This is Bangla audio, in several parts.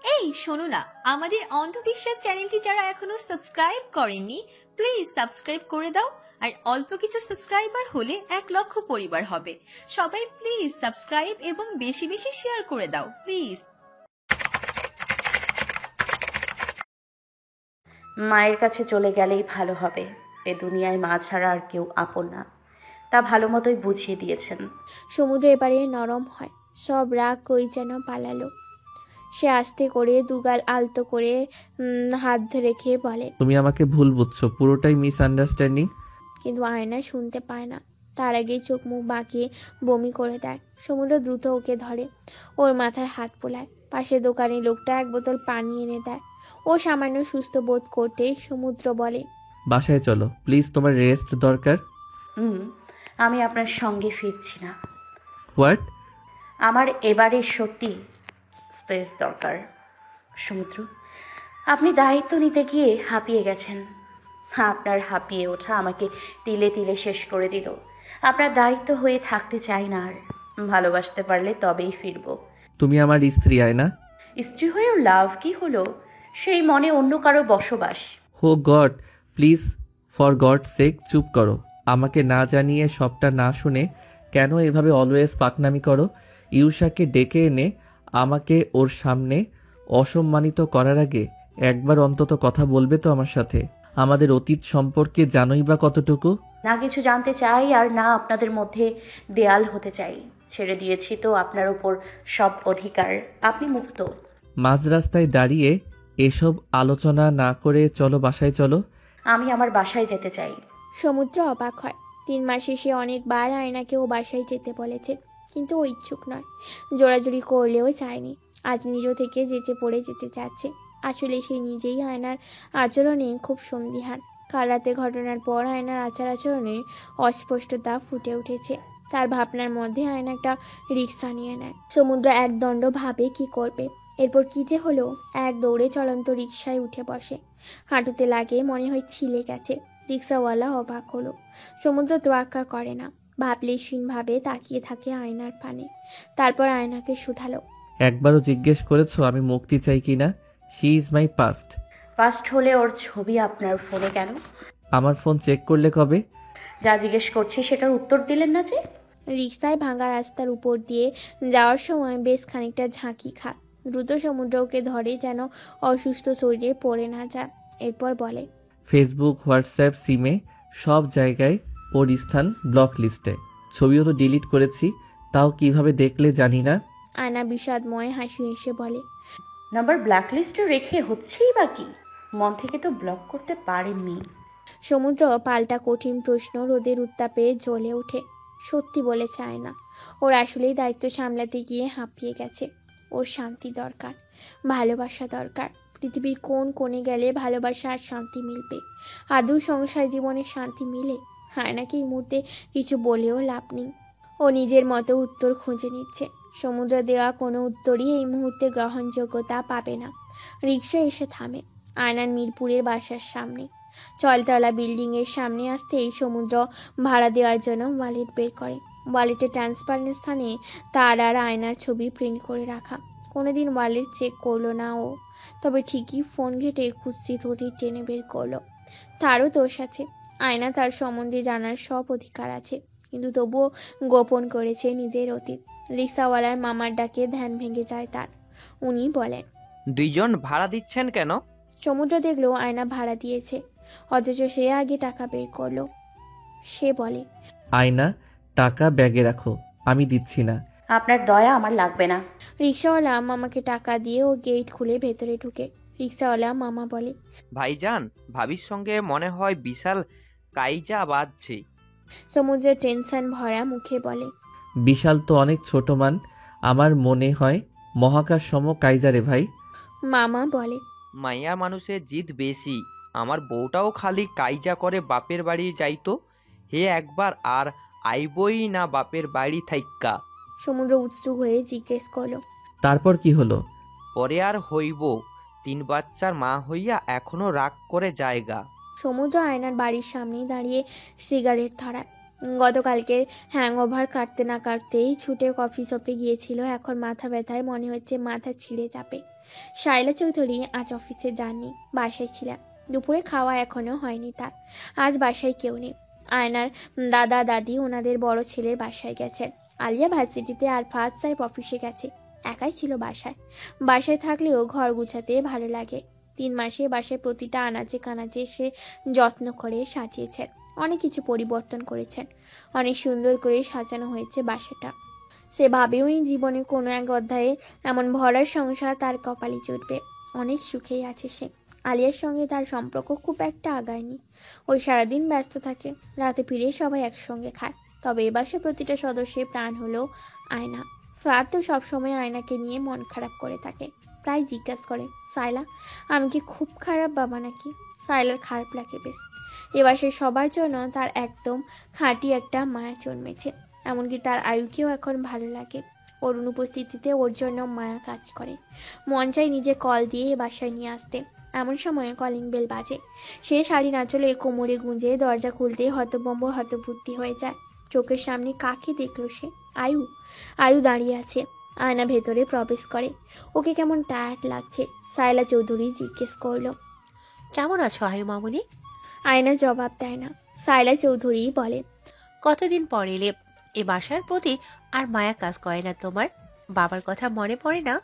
এই শোনো না, আমাদের অন্ধবিশ্বাস চ্যানেলটি যারা এখনো সাবস্ক্রাইব করেননি প্লিজ সাবস্ক্রাইব করে দাও। আর অল্প কিছু সাবস্ক্রাইবার হলে 1,00,000 পরিবার হবে। সবাই প্লিজ সাবস্ক্রাইব এবং বেশি বেশি শেয়ার করে দাও প্লিজ। মায়ের কাছে চলে গেলেই ভালো হবে। এ দুনিয়ায় মা ছাড়া আর কেউ আপন না, তা ভালো মতোই বুঝিয়ে দিয়েছেন। সমুদ্র এবারে নরম হয়, সব রাগ কই যেন পালালো। সে আস্তে করে দুগাল আলতো করে হাত রেখে বলে, তুমি আমাকে ভুল বুঝছো, পুরোটাই মিসআন্ডারস্ট্যান্ডিং। কিন্তু আয়না শুনতে পায় না। তার আগেই চোখ মুখ বাঁকিয়ে বমি করে দেয়। সমুদ্র দ্রুত ওকে ধরে, ওর মাথায় হাত বোলায়। পাশে দোকানি লোকটা এক বোতল পানি এনে দেয়। ও সামান্য সুস্থ বোধ করতেই সমুদ্র বলে, বাসায় চলো প্লিজ, তোমার রেস্ট দরকার। আমি আপনার সঙ্গে ফিরছি না। হোয়াট? আমার এবারে সত্যি স্পেস দরকার। সমুদ্র, আপনি দায়িত্ব নিতে গিয়ে হাঁপিয়ে গেছেন। আপনার হাঁপিয়ে ওঠা আমাকে তিলে তিলে শেষ করে দিল। আপনার দায়িত্ব হয়ে থাকতে চাই না আর। ভালোবাসতে পারলে তবেই ফিরবো। তুমি আমার স্ত্রী, আয়না। স্ত্রী হয়েও লাভ কি হলো? সেই মনে অন্য কারো বসবাস। হো god, please for God sake চুপ করো। আমাকে না জানিয়ে সবটা না শুনে কেন এভাবে অলওয়েজ পাকনামি করো? ইউষাকে ডেকে এনে আমাকে ওর সামনে অসম্মানিত করার আগে একবার অন্তত কথা বলবে তো আমার সাথে? আমাদের অতীত সম্পর্কে জানোই বা কতটুকু? না কিছু জানতে চাই আর না আপনাদের মধ্যে দেয়াল হতে চাই। ছেড়ে দিয়েছি তো আপনার উপর সব অধিকার। আপনি মুক্ত। মাঝ রাস্তায় দাঁড়িয়ে এসব আলোচনা না করে চলো বাসায় চলো। আমি আমার বাসায় যেতে চাই। সমুদ্র অবাক হয়। 3 মাসে সে অনেকবার আয়নাকে ও বাসায় যেতে বলেছে, কিন্তু ও ইচ্ছুক নয়। জোরাজুরি করলেও চায়নি। আজ নিজ থেকে যেচে পড়ে যেতে চাচ্ছে। আসলে সে নিজেই আয়নার আচরণে খুব সন্দিহান। কাল রাতে ঘটনার পর আয়নার আচার আচরণে অস্পষ্টতা ফুটে উঠেছে। তার ভাবনার মধ্যে আয়না একটা রিক্সা নিয়ে নেয়। সমুদ্র একদণ্ড ভাবে কি করবে। এরপর কি যে হলো, এক দৌড়ে চলন্ত রিক্সায় উঠে বসে। হাঁটুতে লাগে, মনে হয় ছিলে গেছে। রিক্সাওয়ালা অবাক হলো। সমুদ্র তোয়াক্কা করে না, ভাবলেশীনভাবে তাকিয়ে থাকে আয়নার পানে। তারপর আয়নাকে শুধালো, একবারও জিজ্ঞেস করেছো আমি মুক্তি চাই কিনা? She is my past. First হলে ওর ছবি আপনার ফোনে কেন? আমার ফোন চেক করলে কবে? যা জিজ্ঞেস করছি সেটার উত্তর দিলেন না যে। রিক্সায় ভাঙা রাস্তার উপর দিয়ে যাওয়ার সময় বেশ খানিকটা ঝাঁকি খায়। দ্রুত সমুদ্র ওকে ধরে যেন অসুস্থ শরীরে পড়ে না যায়। এরপর বলে, ফেসবুক, হোয়াটসঅ্যাপ, সিমে সব জায়গায় ওর স্থান ব্লক লিস্টে। ছবিও তো ডিলিট করেছি, তাও কিভাবে দেখলে জানি না। আয়না বিষাদময় হাসি হেসে বলে, নাম্বার ব্ল্যাকলিস্টে রেখে হচ্ছেই বাকি, মন থেকে তো ব্লক করতে পারেননি। সমুদ্র পাল্টা কঠিন প্রশ্ন রোদের উত্তাপে জ্বলে ওঠে। সত্যি বলেছে আয়না, ওর আসলেই দায়িত্ব সামলাতে গিয়ে হাঁপিয়ে গেছে। ওর শান্তি দরকার, ভালোবাসা দরকার। পৃথিবীর কোন কোণে গেলে ভালোবাসা আর শান্তি মিলবে? আদৌ সংসার জীবনে শান্তি মিলে? আয়নাকে এই মুহূর্তে কিছু বলেও লাভ নেই। ও নিজের মতো উত্তর খুঁজে নিচ্ছে। সমুদ্র দেওয়া কোনো উত্তরই এই মুহূর্তে গ্রহণযোগ্যতা পাবে না। রিক্সা এসে থামে আয়নার মিরপুরের বাসার সামনে। ছয়তলা বিল্ডিং এর সামনে আসতেই সমুদ্র ভাড়া দেওয়ার জন্য ওয়ালেট বের করে। ওয়ালেটে ট্রান্সপারেন্ট স্থানে তার আর আয়নার ছবি প্রিন্ট করে রাখা। কোনোদিন ওয়ালেট চেক করলো না ও, তবে ঠিকই ফোন ঘেটে কুৎসিত অতীত টেনে বের করলো। তারও দোষ আছে, আয়না তার সম্বন্ধে জানার সব অধিকার আছে, কিন্তু তবুও গোপন করেছে নিজের অতীত। রিক্সাওয়ালার মামার ডাকে ধ্যান ভেঙে যায় তার। উনি বলেন, 2 জন ভাড়া দিচ্ছেন কেন? সমুদ্র দেখলো আয়না ভাড়া দিয়েছে, অথচ সে আগে টাকা বের করলো। সে বলে, আয়না, টাকা ব্যাগে রাখো, আমি দিচ্ছি না। আপনার দয়া আমার লাগবে না। রিক্সাওয়ালা মামাকে টাকা দিয়ে ও গেট খুলে ভেতরে ঢুকে। রিক্সাওয়ালা মামা বলে, ভাইজান, ভাবির সঙ্গে মনে হয় বিশাল কাইজা বাঁধছে। সমুদ্রের টেনশন ভরা মুখে বলে, বিশাল তো অনেক ছোট মান, আমার মনে হয় মহাকাশ সম কাইজারে ভাই। মামা বলে, মাইয়া মানুষের জিদ বেশি। আমার বউটাও খালি কাইজা করে বাপের বাড়ি যাইতো, হে একবার আর আইবই না বাপের বাড়ি থাইক্কা। সমুদ্র উৎসুক হয়ে জিজ্ঞেস করলো, তারপর কি হলো? পরে আর হইব, 3 বাচ্চার মা হইয়া এখনো রাগ করে জায়গা। সমুদ্র আয়নার বাড়ির সামনেই দাঁড়িয়ে সিগারেট ধরায়। গতকালকে হ্যাংওভার কাটতে না কাটতেই ছুটে কফি শপে গিয়েছিল। এখন মাথা ব্যথায় মনে হচ্ছে মাথা ছিঁড়ে যাবে। শায়লা চৌধুরী আজ অফিসে যাননি, বাসায় ছিলেন। দুপুরে খাওয়া এখনো হয়নি তার। আজ বাসায় কেউ নেই। আয়নার দাদা দাদি ওনাদের বড় ছেলের বাসায় গেছেন। আলিয়া ভার্সিটিতে আর ফাহাদ সাহেব অফিসে গেছে। একাই ছিল বাসায়। বাসায় থাকলেও ঘর গুছাতে ভালো লাগে। 3 মাসে বাসায় প্রতিটা আনাচে কানাচে সে যত্ন করে সাজিয়েছেন। অনেক কিছু পরিবর্তন করেছেন। অনেক সুন্দর করে সাজানো হয়েছে বাসাটা। সে ভাবেওনি জীবনে কোনো এক অধ্যায়ে এমন ভরার সংসার তার কপালে জুটবে। অনেক সুখেই আছে সে। আলিয়ার সঙ্গে তার সম্পর্ক খুব একটা আগায়নি। ওই সারাদিন ব্যস্ত থাকে, রাতে ফিরে সবাই একসঙ্গে খায়। তবে এ বাসার প্রতিটা সদস্যের প্রাণ হলো আয়না। ফাহাদ তো সবসময় আয়নাকে নিয়ে মন খারাপ করে থাকে। প্রায় জিজ্ঞাসা করে, সাইলা, আমি কি খুব খারাপ বাবা নাকি? সাইলার খারাপ লাগে বেশ। এ বাসায় সবার জন্য তার একদম খাঁটি একটা মায়া জন্মেছে। এমনকি তার আয়ুকেও এখন ভালো লাগে। ওর অনুপস্থিতিতে ওর জন্য মায়া কাজ করে। মন চাই নিজে কল দিয়ে এ বাসায় নিয়ে আসতে। এমন সময় কলিং বেল বাজে। সে শাড়ি নাচলে কোমরে গুঁজে দরজা খুলতে হতবম্ব হতবুদ্ধি হয়ে যায়। চোখের সামনে কাকে দেখলো সে? আয়ু। আয়ু দাঁড়িয়ে আছে। আয়না ভেতরে প্রবেশ করে। ওকে কেমন টায়ার্ড লাগছে। সায়লা চৌধুরী জিজ্ঞেস করলো, কেমন আছো আয়ু মামুনি? আয়না জবাব দেয় না। সায়লা চৌধুরী বলে, কতদিন পর এলে। এ বাসার প্রতি আর মায়া কাজ করে না তোমার? বাবার কথা মনে পড়ে না?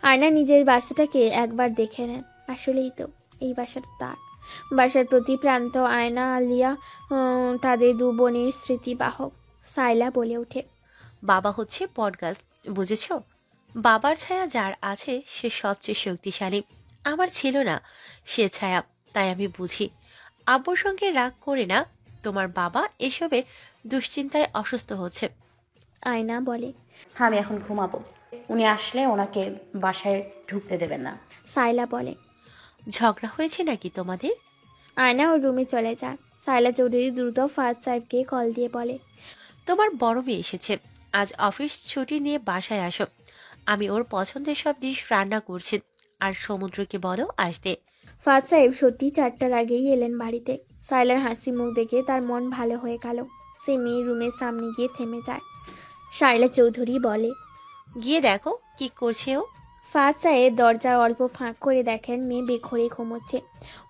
আয়না নিজের বাসাটাকে একবার দেখে নেন। আসলেই তো এই বাসাটা তার। বাসার প্রতি প্রান্ত আয়না আলিয়া তাদের 2 বোনের স্মৃতিবাহক। সাইলা বলে ওঠে, বাবা হচ্ছে বটগাছ, বুঝেছ? বাবার ছায়া যার আছে সে সবচেয়ে শক্তিশালী। আমার ছিল না সে ছায়া, তাই আমি বুঝি। আব্বুর সঙ্গে রাগ করে না, তোমার বাবা এসবে দুশ্চিন্তায় অসুস্থ হচ্ছে। আয়না বলে। আমি এখন ঘুমাবো। উনি আসলে ওনাকে বাসায় ঢুকতে দেবেন না। সাইলা বলে। ঝগড়া হয়েছে নাকি তোমাদের? আয়না ওর রুমে চলে যায়। সাইলা চৌধুরী দ্রুত ফাহাদ সাহেবকে কল দিয়ে বলে, তোমার বড় মেয়ে এসেছে, আজ অফিস ছুটি নিয়ে বাসায় আসো। আমি ওর পছন্দের সব ডিশ রান্না করছি, আর সমুদ্রকে বলো আসতে। ফাহাদ সাহেব সত্যি 4টার আগেই এলেন বাড়িতে। সাইলার হাসি মুখ দেখে তার মন ভালো হয়ে গেল। সে মেয়ের রুমের সামনে গিয়ে থেমে যায়। সাইলা চৌধুরী বলে, গিয়ে দেখো কি করছে ও। ফাহাদ সাহেব দরজার অল্প ফাঁক করে দেখেন মেয়ে বেঘরে ঘুমোচ্ছে।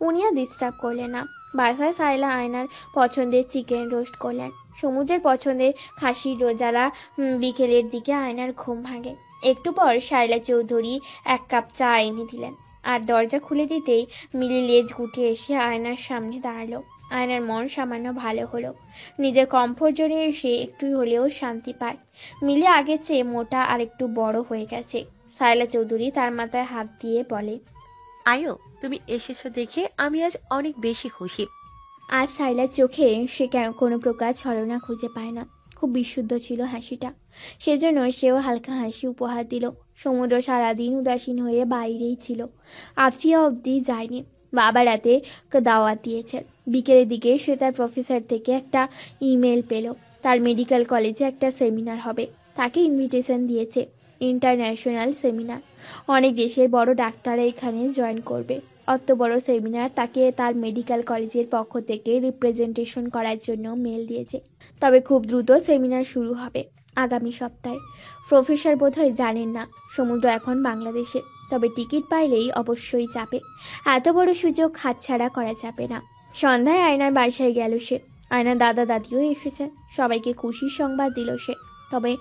উনি আর ডিস্টার্ব করলেন না। বাসায় সাইলা আয়নার পছন্দের চিকেন রোস্ট করলেন। সমুদ্রের পছন্দের খাসির রোজালা। বিকেলের দিকে আয়নার ঘুম ভাঙে। একটু পর সাইলা চৌধুরী 1 কাপ চা এনে দিলেন। আর দরজা খুলে দিতেই মিলি লেজ গুটিয়ে এসে আয়নার সামনে দাঁড়ালো। আয়নার মন সামান্য ভালো হলো। নিজের কমফোর্ট জোনে এসে একটু হলেও শান্তি পায়। মিলি আগের চেয়ে মোটা আর একটু বড় হয়ে গেছে। সাইলা চৌধুরী তার মাথায় হাত দিয়ে বলে, আয়ো, তুমি এসেছো দেখে আমি আজ অনেক বেশি খুশি। আজ সাইলার চোখে সে কোনো প্রকার ছলনা খুঁজে পায় না। খুব বিশুদ্ধ ছিল হাসিটা। সেজন্য সেও হালকা হাসি উপহার দিল। সমুদ্র সারাদিন উদাসীন হয়ে বাইরেই ছিল। আফিয়া অবধি যায়নি। বাবা রাতে দাওয়াত দিয়েছে। বিকেলের দিকে সে তার প্রফেসর থেকে একটা ইমেল পেল। তার মেডিকেল কলেজে একটা সেমিনার হবে। তাকে ইনভিটেশন দিয়েছে। International seminar. অনেক দেশের বড় ডাক্তাররা এখানে জয়েন করবে। অত বড় সেমিনার তাকে তার মেডিকেল কলেজের পক্ষ থেকে রিপ্রেজেন্টেশন করার জন্য মেল দিয়েছে। তবে খুব দ্রুত সেমিনার শুরু হবে, আগামী সপ্তাহে। প্রফেসর বোধহয় জানেন না সমুদ্র এখন বাংলাদেশে। তবে টিকিট পাইলেই অবশ্যই যাবে। এত বড় সুযোগ হাতছাড়া করা যাবে না। সন্ধ্যায় আয়নার বাসায় গেল সে। আয়নার দাদা দাদিও এসেছেন। সবাইকে খুশির সংবাদ দিল সে। তবে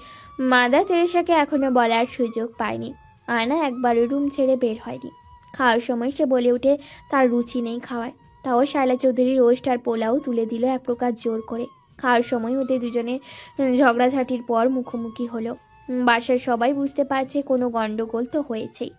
মাদার তেরেসাকে এখনো বলার সুযোগ পায়নি। আয়না একবারও রুম ছেড়ে বের হয়নি। খাওয়ার সময় সে বলে ওঠে তার রুচি নেই খাওয়ায়। তাও শায়লা চৌধুরী রোস্ট আর পোলাও তুলে দিল এক প্রকার জোর করে। খাওয়ার সময় ওদের দুজনের ঝগড়াঝাটির পর মুখোমুখি হলো। বাসার সবাই বুঝতে পারছে কোনো গন্ডগোল তো হয়েছেই।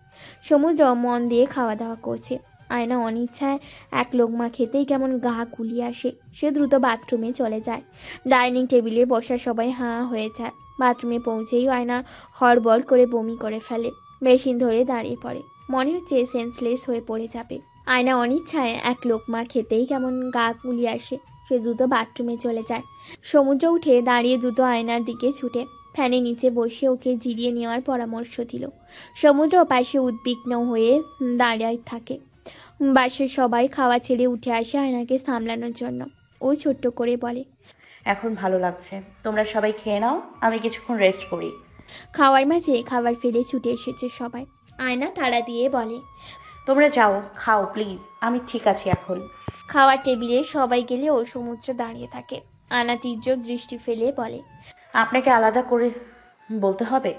সমুদ্র মন দিয়ে খাওয়া দাওয়া করছে। আয়না অনিচ্ছায় 1 লোকমা খেতেই কেমন গা গুলিয়ে আসে। সে দ্রুত বাথরুমে চলে যায়। ডাইনিং টেবিলে বসা সবাই হাঁ হয়ে যায়। বাথরুমে পৌঁছেই আয়না হড়বড় করে বমি করে ফেলে। মেশিন ধরে দাঁড়িয়ে পড়ে। মনে হচ্ছে সেন্সলেস হয়ে পড়ে যাবে। আয়না অনিচ্ছায় 1 লোকমা খেতেই কেমন গা গুলিয়ে আসে। সে দ্রুত বাথরুমে চলে যায়। সমুদ্র উঠে দাঁড়িয়ে দ্রুত আয়নার দিকে ছুটে ফ্যানের নিচে বসে ওকে জিরিয়ে নেওয়ার পরামর্শ দিল। সমুদ্র পাশে উদ্বিগ্ন হয়ে দাঁড়িয়ে থাকে। বাসার সবাই খাওয়া ছেড়ে উঠে আসে আয়নাকে সামলানোর জন্য। ও ছোট্ট করে বলে, এখন ভালো লাগছে, তোমরা সবাই খেয়ে নাও, আমি কিছুক্ষণ রেস্ট করি। খাওয়ার মাঝে খাবার ফেলে ছুটে এসেছে সবাই। আয়না তাড়া দিয়ে বলে। তোমরা যাও, খাও প্লিজ, আমি ঠিক আছি এখন। খাওয়ার টেবিলে সবাই গেলেও সমুদ্র দাঁড়িয়ে থাকে। আয়না তীর্যক দৃষ্টি ফেলে বলে, আপনাকে আলাদা করে বলতে হবে?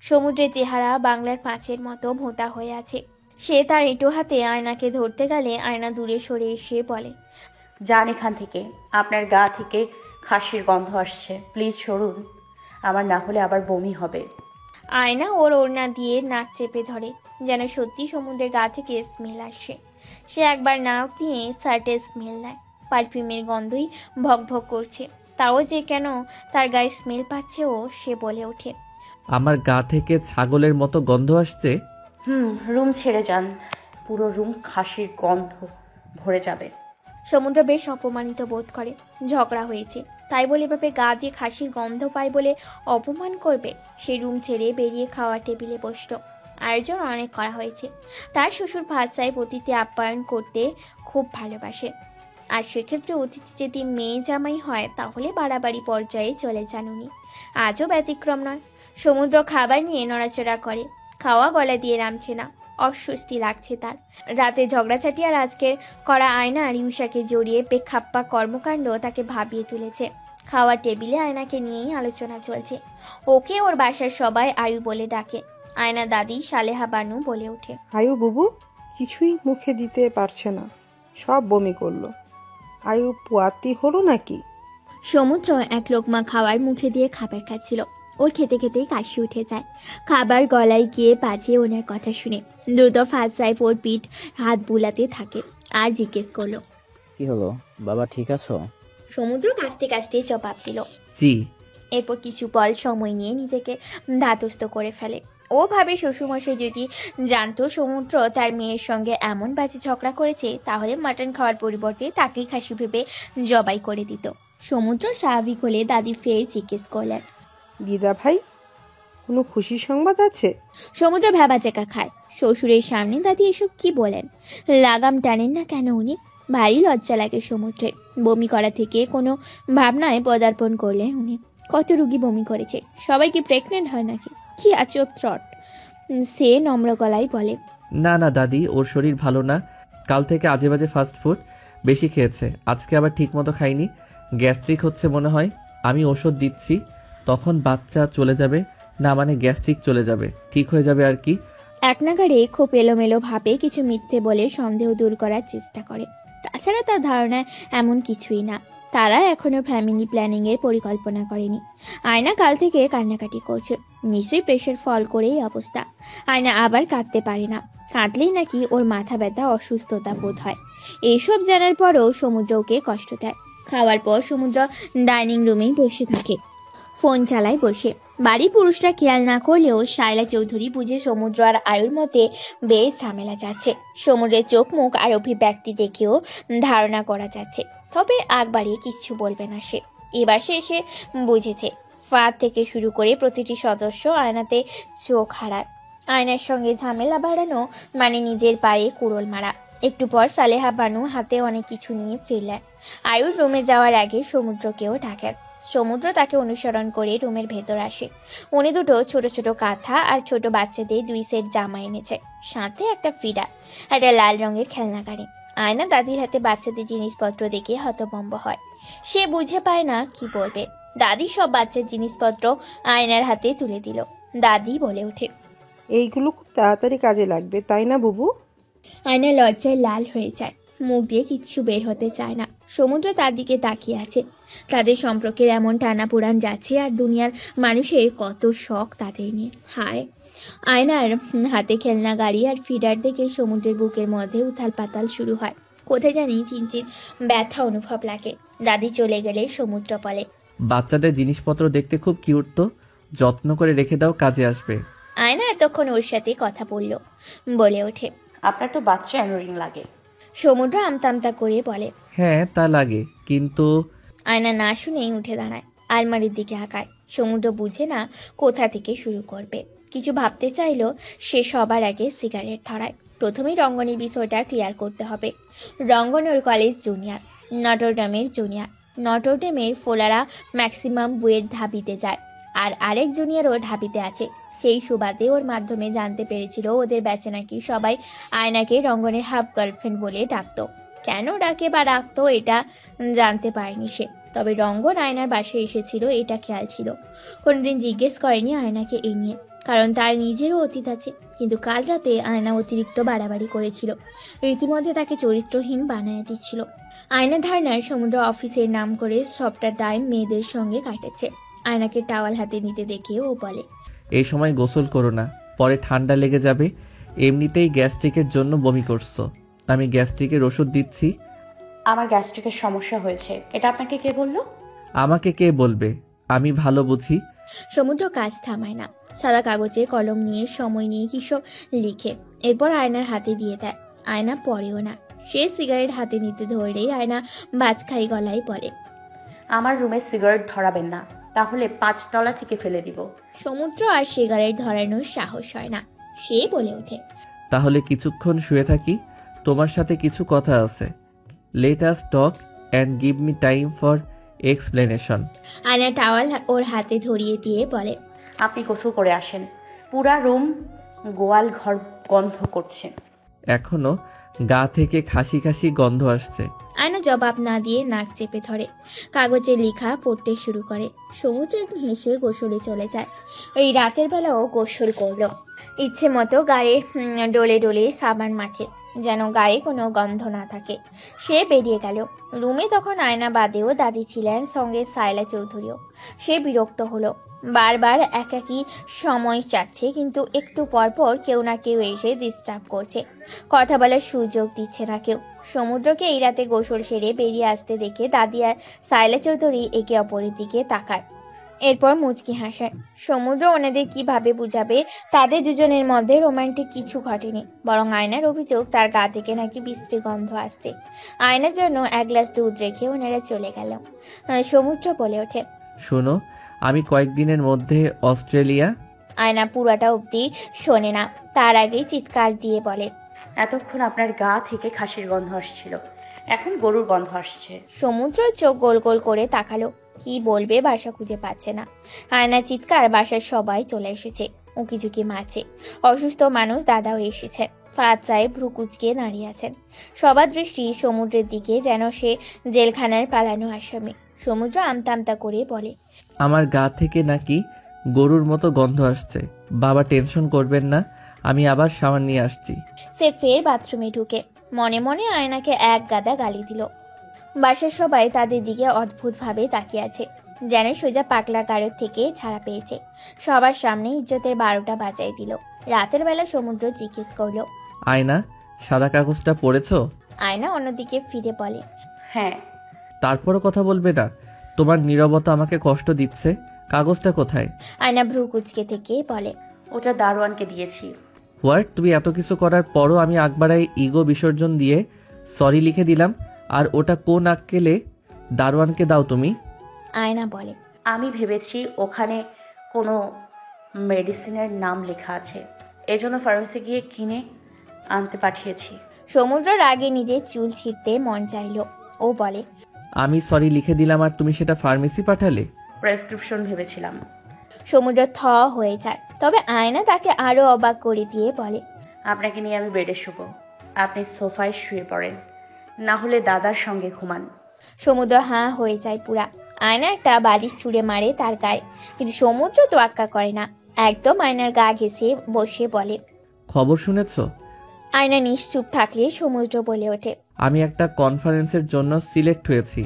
সমুদ্রের চেহারা বাংলার পাঁচের মতো ভোঁতা হয়ে আছে। সে তার এঁটো হাতে আয়নাকে ধরতে গেলে আয়না দূরে সরে এসে বলে, যান এখান থেকে, আপনার গা থেকে খাসির গন্ধ আসছে, প্লিজ সরুন, আমার না হলে আবার বমি হবে। আয়না ওর ওড়না দিয়ে নাক চেপে ধরে, যেন সত্যি সমুদ্রের গা থেকে স্মেল আসছে। সে একবার নাক দিয়ে শার্টের স্মেল নেয়, পারফিউমের গন্ধই ভক ভক করছে। তাও যে কেন তার গায়ে স্মেল পাচ্ছে ও, সে বলে ওঠে, আমার গা থেকে ছাগলের মতো গন্ধ আসছে। রুম ছেড়ে যান, পুরো রুম খাসির গন্ধ ভরে যাবে। সমুদ্র বেশ অপমানিত বোধ করে। ঝগড়া হয়েছে তাই বলে এভাবে গা দিয়ে খাসির গন্ধ পায় বলে অপমান করবে? সে রুম ছেড়ে বেরিয়ে খাওয়ার টেবিলে বসলো। আয়োজন অনেক করা হয়েছে। তার শ্বশুর ভাত সাহেব অতিথি আপ্যায়ন করতে খুব ভালোবাসে, আর সেক্ষেত্রে অতিথি যদি মেয়ে জামাই হয় তাহলে বাড়াবাড়ি পর্যায়ে চলে যান উনি। আজও ব্যতিক্রম নয়। সমুদ্র খাবার নিয়ে নড়াচড়া করে, খাওয়া গলা দিয়ে নামছে না, অস্বস্তি লাগছে তার। রাতে ঝগড়াঝাটি আর আজকের করা আয়না আর ইউষাকে জড়িয়ে বেখাপ্পা কর্মকাণ্ড তাকে ভাবিয়ে তুলেছে। খাওয়ার টেবিলে আয়নাকে নিয়েই আলোচনা চলছে। ওকে ওর বাসার সবাই আয়ু বলে ডাকে। আয়না দাদি সালেহা বানু বলে ওঠে, আয়ু বুবু কিছুই মুখে দিতে পারছে না, সব বমি করলো। আয়ু পুয়াতি হলো নাকি? সমুদ্র এক লোকমা খাওয়ার মুখে দিয়ে খাবার খাচ্ছিল। ওর খেতে খেতেই কাশি উঠে যায়। খাবার গলায় গিয়ে বাজে ওনার কথা শুনে দ্রুত ফাজ সাহেব ওর পিঠ হাত বুলাতে থাকে আর জিজ্ঞেস করলো, কি হলো বাবা, ঠিক আছো? সমুদ্র কাশতে কাশতে জবাব দিল। জি। এরপর কিছু পল সময় নিয়ে নিজেকে ধাতস্থ করে ফেলে। ও ভাবে শ্বশুরমশাই যদি জানতো সমুদ্র তার মেয়ের সঙ্গে এমন বাজে ঝগড়া করেছে তাহলে মাটন খাওয়ার পরিবর্তে তাকেই খাসি ভেবে জবাই করে দিত। সমুদ্র স্বাভাবিক হলে দাদি ফের জিজ্ঞেস করলেন, দিদা ভাই কোনো খুশি সংবাদ আছে? সমুদ্র ভ্যাবাচেকা খায়। শ্বশুরের সামনে দাদি এসব কি বলেন? লাগাম টানেন না কেন উনি? ভারী লজ্জা লাগে সমুদ্রের। বমি করা থেকে কোনো ভাবনায় পদার্পণ করলেন উনি। কত রুগী বমি করেছে, সবাই কি প্রেগনেন্ট হয় নাকি? কি আজব থ্রট। সে নম্র গলায় বলে, না না দাদি, ওর শরীর ভালো না। কাল থেকে আজে বাজে ফাস্ট ফুড বেশি খেয়েছে, আজকে আবার ঠিক মতো খাইনি, গ্যাস্ট্রিক হচ্ছে মনে হয়। আমি ওষুধ দিচ্ছি, তখন বাচ্চা চলে যাবে, না মানে গ্যাস্ট্রিক চলে যাবে, ঠিক হয়ে যাবে আর কি। এক নাগারে খুব এলোমেলো ভাবে কিছু মিথ্যে বলে সন্দেহ দূর করার চেষ্টা করে। তাছাড়া তার ধারণায় এমন কিছুই না। তারা এখনো ফ্যামিলি প্ল্যানিং এর পরিকল্পনা করেনি। আয়না কাল থেকে কান্নাকাটি করছে, নিশ্চয়ই প্রেশার ফল করেই অবস্থা। আয়না আবার কাঁদতে পারে না, কাঁদলেই নাকি ওর মাথা ব্যথা অসুস্থতা বোধ হয়। এইসব জানার পরও সমুদ্র ওকে কষ্ট দেয়। খাওয়ার পর সমুদ্র ডাইনিং রুমেই বসে থাকে, ফোন চালায় বসে। বাড়ির পুরুষরা খেয়াল না করলেও শায়লা চৌধুরী বুঝে সমুদ্র আর আয়ুর মধ্যে বেশ ঝামেলা যাচ্ছে। সমুদ্রের চোখ মুখ আর অভিব্যক্তি দেখেও ধারণা করা যাচ্ছে, তবে আগ বাড়িয়ে কিচ্ছু বলবে না সে। এবার সে এসে বুঝেছে। ফাঁদ থেকে শুরু করে প্রতিটি সদস্য আয়নাতে চোখ হারায়। আয়নার সঙ্গে ঝামেলা বাড়ানো মানে নিজের পায়ে কুড়োল মারা। একটু পর সালেহা বানু হাতে অনেক কিছু নিয়ে ফিরলেন। আয়ুর রুমে যাওয়ার আগে সমুদ্রকেও ডাকেন। সমুদ্র তাকে অনুসরণ করে রুমের ভেতর আসে। উনি দুটো ছোট ছোট কাঁথা আর ছোট বাচ্চাদের 2 সেট জামা এনেছে, সাথে একটা ফিডার, একটা লাল রঙের খেলনা গাড়ি। আয়না দাদির হাতে বাচ্চাদের জিনিসপত্র দেখে হতভম্ব হয়। সে বুঝে পায় না কি বলবে। দাদি সব বাচ্চার জিনিসপত্র আয়নার হাতে তুলে দিল। দাদি বলে ওঠে, এইগুলো খুব তাড়াতাড়ি কাজে লাগবে, তাই না বুবু? আয়না লজ্জায় লাল হয়ে যায়, মুখ দিয়ে কিচ্ছু বের হতে চায় না। সমুদ্র তার দিকে তাকিয়ে আছে। তাদের সম্পর্কের এমন টানাপোড়ান যাচ্ছে, আর দুনিয়ার মানুষের কত শখ তাদের নিয়ে। হায়! আয়নার হাতে খেলনা গাড়ি আর ফিডার দেখে সমুদ্রের বুকের মধ্যে উথাল পাতাল শুরু হয়। কোথায় জানি চিনচিন ব্যথা অনুভব লাগে। দাদি চলে গেলে সমুদ্র বলে, বাচ্চাদের জিনিসপত্র দেখতে খুব কিউট, তো যত্ন করে রেখে দাও, কাজে আসবে। আয়না এতক্ষণ ওর সাথে কথা বললো, বলে ওঠে, আপনার তো বাচ্চা অ্যানোরিং লাগে। সমুদ্র আমতামতা করে বলে, হ্যাঁ তা লাগে, কিন্তু আয়না না শুনেই উঠে দাঁড়ায়, আলমারির দিকে হাঁকায়। সমুদ্র বুঝে না কোথা থেকে শুরু করবে। কিছু ভাবতে চাইলো সে সবার আগে সিগারেট ধরায়। প্রথমেই রঙ্গনের বিষয়টা ক্লিয়ার করতে হবে। রঙ্গন ওর কলেজ জুনিয়র, নটরডেমের জুনিয়র। নটরডেমের ফোলারা ম্যাক্সিমাম বইয়ের ঢাবিতে যায়, আর আরেক জুনিয়রও ঢাবিতে আছে। সেই সুবাদে ওর মাধ্যমে জানতে পেরেছিল ওদের ব্যাচে নাকি সবাই আয়নাকে রঙ্গনের হাফ গার্লফ্রেন্ড বলে ডাকতো। কেন ডাকে বা ডাকতো এটা জানতে পারেনি সে, তবে রঙ্গন আয়নার বাসায় এসেছিল এটা খেয়াল ছিল। কোনোদিন জিজ্ঞেস করেনি আয়নাকে এই নিয়ে, কারণ তার নিজেরও অতীত আছে। কিন্তু কাল রাতে আয়না অতিরিক্ত বাড়াবাড়ি করেছিল, রীতিমধ্যে তাকে চরিত্রহীন বানায় দিচ্ছিল। আয়না ধারণার সমুদ্র অফিসের নাম করে সবটা টাইম মেয়েদের সঙ্গে কাটেছে। আয়নাকে টাওয়াল হাতে নিতে দেখে ও বলে, এই সময় গোসল করো না, পরে ঠান্ডা লেগে যাবে। এমনিতেই গ্যাস্ট্রিকের জন্য বমি করছো, আমি গ্যাস্ট্রিকের ওষুধ দিচ্ছি। আমার গ্যাস্ট্রিকের সমস্যা হয়েছে, এটা আপনাকে কে বললো? আমাকে কে বলবে, আমি ভালো বুঝি। সমুদ্র কাজ থামায় না, সাদা কাগজে কলম নিয়ে সময় নিয়ে কিসব লিখে, এরপর আয়নার হাতে দিয়ে দেয়। আয়না পড়েও না। সে সিগারেট হাতে নিতে ধরলেই আয়না বাজখাই গলায় বলে, আমার রুমে সিগারেট ধরাবেন না, তাহলে 5 তলা থেকে ফেলে দিব। সমুদ্র আর সিগারেট ধরানোর সাহস হয় না। সে বলে ওঠে, তাহলে কিছুক্ষণ শুয়ে থাকি, তোমার সাথে কিছু কথা আছে। Let us talk and give me time for explanation. আয়না টাওয়াল ওর হাতে ধরিয়ে দিয়ে বলে, আপনি গোসল করে আসেন, পুরা রুম গোয়াল ঘর গন্ধ করছে। এখনো গা থেকে খাসি খাসি গন্ধ আসছে। আয়না জবাব না দিয়ে নাক চেপে ধরে, কাগজে লেখা পড়তে শুরু করে। সমুদ্র একটু হেসে গোসলে চলে যায়। ওই রাতের বেলাও গোসল করলো, ইচ্ছে মতো গায়ে ডলে ডলে সাবান মাখে, যেন গায়ে কোনো গন্ধ না থাকে। সে বেরিয়ে গেল। রুমে তখন আয়না বাদেও দাদি ছিলেন, সঙ্গে সায়লা চৌধুরীও। সে বিরক্ত হলো, বারবার একাকী সময় চাচ্ছে, কিন্তু একটু পর পর কেউ না কেউ এসে ডিস্টার্ব করছে, কথা বলার সুযোগ দিচ্ছে না কেউ। সমুদ্রকে এই রাতে গোসল সেরে বেরিয়ে আসতে দেখে দাদি আর সায়লা চৌধুরী একে অপরের দিকে তাকায়, এরপর মুচকি হাসায়। সমুদ্র ওনাদের কিভাবে বুঝাবে তাদের দুজনের মধ্যে রোমান্টিক কিছু ঘটেনি, বরং আয়নার অভিযোগ তার গা থেকে নাকি বিশ্রী গন্ধ আসছে। আয়নার জন্য 1 গ্লাস দুধ রেখে ওনারা চলে গেল। সমুদ্র বলে ওঠে, শোনো, আমি কয়েকদিনের মধ্যে অস্ট্রেলিয়া। আয়না পুরাটা অবধি শোনে না, তার আগেই চিৎকার দিয়ে বলে, এতক্ষণ আপনার গা থেকে খাসির গন্ধ আসছিল, এখন গরুর গন্ধ আসছে। সমুদ্র চোখ গোল গোল করে তাকালো, কি বলবে ভাষা খুঁজে পাচ্ছে না। আয়না চিৎকার, বাসার সবাই চলে এসেছে, উঁকিঝুঁকি মারছে। অসুস্থ মানুষ দাদাও এসেছে। ফাদ সাহেব ভ্রু কুচকে দাঁড়িয়ে আছেন, সবার দৃষ্টি সমুদ্রের দিকে, যেন সে জেলখানার পালানো আসামি। সমুদ্র আমতা আমতা করে বলে, আমার গা থেকে নাকি গরুর মতো গন্ধ আসছে। বাবা টেনশন করবেন না, আমি আবার শাওয়ার নিয়ে আসছি। সে ফের বাথরুমে ঢুকে মনে মনে আয়নাকে এক গাদা গালি দিল। বাসার সবাই তাদের দিকে অদ্ভুতভাবে তাকিয়ে আছে, যেন সোজা পাকলা গাড়ির থেকে ছাড়া পেয়েছে। সবার সামনে ইজ্জতের 12টা বাজাই দিল। রাতের বেলা সমুদ্র জিজ্ঞেস করলো, আয়না, সাদা কাগজটা পড়েছো? আয়না অন্যদিকে ফিরে বলে, হ্যাঁ। তারপরও কথা বলবে না? তোমার নীরবতা আমাকে কষ্ট দিচ্ছে। কাগজটা কোথায়? আয়না ভ্রু কুচকে থেকে বলে, ওটা দারোয়ানকে দিয়েছি। হোয়াট? তুমি এত কিছু করার পরও আমি আকবারাই ইগো বিসর্জন দিয়ে সরি লিখে দিলাম, আর ওটা কোন আক্কেলে দারোয়ানকে দাও তুমি? আয়না বলে, আমি ভেবেছি ওখানে কোনো মেডিসিনের নাম লেখা আছে, এজন্য ফার্মেসি গিয়ে কিনে আনতে পাঠিয়েছি। সমুদ্র রাগে নিজের চুল ছিঁড়তে মন চাইল। ও বলে, আমি সরি লিখে দিলাম আর তুমি সেটা ফার্মেসি পাঠালে? প্রেসক্রিপশন ভেবেছিলাম। সমুদ্র থ হয়ে যায়, তবে আয়না তাকে আরো অবাক করে দিয়ে বলে, আপনাকে নিয়ে আমি বেডে শুব, আপনি সোফায় শুয়ে পড়েন, না হলে দাদার সঙ্গে ঘুমান। সমুদ্র হাঁ হয়ে যায় পুরা। আয়না একটা বালিশ ছুঁড়ে মারে তার গায়ে, কিন্তু সমুদ্র তোয়াক্কা করে না, একদম আয়নার গা ঘেঁষে বসে বলে, খবর শুনেছ? আয়না নিশ্চুপ থাকলে সমুদ্র বলে ওঠে, আমি একটা কনফারেন্সের জন্য সিলেক্ট হয়েছি।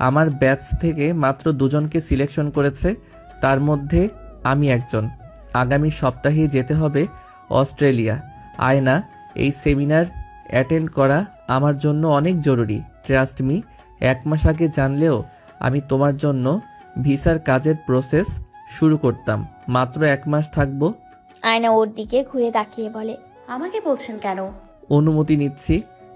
আমার ব্যাচ থেকে মাত্র 2 জনকে সিলেকশন করেছে, তার মধ্যে আমি একজন। আগামী সপ্তাহেই যেতে হবে অস্ট্রেলিয়া। আয়না, এই সেমিনার অ্যাটেন্ড করা আমার জন্য অনেক জরুরি। ট্রাস্ট মি, 1 মাস আগে জানলেও আমি তোমার জন্য ভিসার কাজের প্রসেস শুরু করতাম। মাত্র 1 মাস থাকবো। আয়না ওর দিকে ঘুরে তাকিয়ে বলে, আমাকে বলছেন কেন? অনুমতি নিচ্ছি,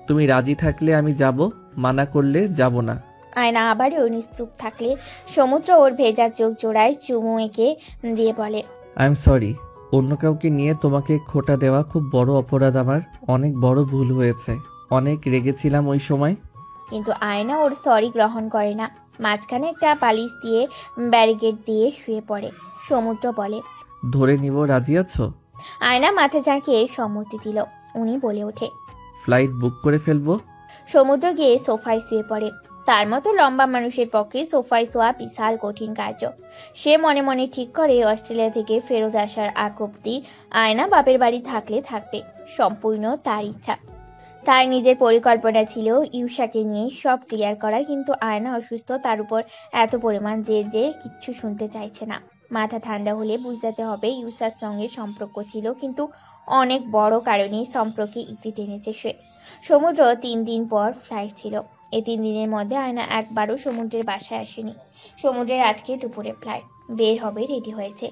তুমি রাজি থাকলে আমি যাব, মানা করলে যাব না। আয়না আবারও নিশ্চুপ থাকলে সমুদ্র ওর ভেজা চোখ জোড়ায় চুমু এঁকে দিয়ে বলে, আই এম সরি, অন্য কাউকে নিয়ে তোমাকে খোটা দেওয়া খুব বড় অপরাধ আমার। অনেক বড় ভুল হয়েছে, অনেক রেগেছিলাম ওই সময়। কিন্তু আয়না ওর সরি গ্রহণ করে না। মাঝখানে একটা পালিশ দিয়ে ব্যারিকেড দিয়ে শুয়ে পড়ে। সমুদ্র বলে, ধরে নিব, রাজি আছো? আয়না মাথা ঝাঁকিয়ে সম্মতি দিল। উনি বলে ওঠে। ফ্লাইট বুক করে ফেলবো। সমুদ্র গিয়ে সোফায় শুয়ে পড়ে। তার মতো লম্বা মানুষের পক্ষে সোফায় শোয়া বিশাল কঠিন কার্য। সে মনে মনে ঠিক করে অস্ট্রেলিয়া থেকে ফেরত আসার আগ অব্দি আয়না বাপের বাড়ি থাকলে থাকবে, সম্পূর্ণ তার ইচ্ছা। তার নিজের পরিকল্পনা ছিল ইউসাকে নিয়ে সব ক্লিয়ার করার, কিন্তু আয়না অসুস্থ, তার উপর এত পরিমাণ যে কিচ্ছু শুনতে চাইছে না। মাথা ঠান্ডা হলে বুঝতে হবে ইউসার সঙ্গে সম্পর্ক ছিল, কিন্তু অনেক বড় কারণে সম্পর্কে ইতি টেনেছে সে। সমুদ্র 3 দিন পর ফ্লাইট ছিল। এই 3 দিনের মধ্যে আয়না একবারও সমুদ্রের বাসায় আসেনি। সমুদ্রের আজকে দুপুরে ফ্লাইট, বের হবে রেডি হয়েছে,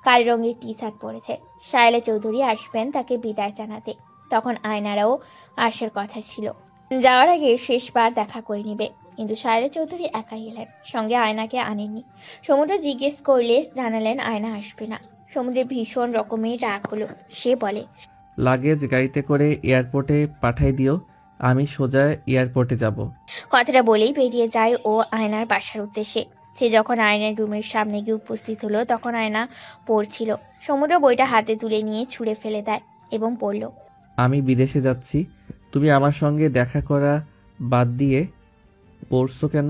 কালো রঙের টি শার্ট পরেছে। শায়লা চৌধুরী আসবেন তাকে বিদায় জানাতে, তখন আয়নারাও আসার কথা ছিল। যাওয়ার আগে শেষবার দেখা করে নিবে, কিন্তু শায়লা চৌধুরী একাই এলেন, সঙ্গে আয়নাকে আনেননি। সমুদ্র জিজ্ঞেস করলে জানালেন আয়না আসবে না। সমুদ্রের ভীষণ রকমের রাগ হলো। সে বলে, লাগেজ গাড়িতে করে এয়ারপোর্টে পাঠাই দিও, আমি সোজা এয়ারপোর্টে যাব। কথাটা বলেই বেরিয়ে যায় ও আয়নার বাসার উদ্দেশ্যে। সে যখন আয়নার রুমের সামনে গিয়ে উপস্থিত হলো তখন আয়না পড়ছিল। সমুদ্র বইটা হাতে তুলে নিয়ে ছুঁড়ে ফেলে দেয় এবং বলল, আমি বিদেশে যাচ্ছি, তুমি আমার সঙ্গে দেখা করা বাদ দিয়ে পড়ছো কেন?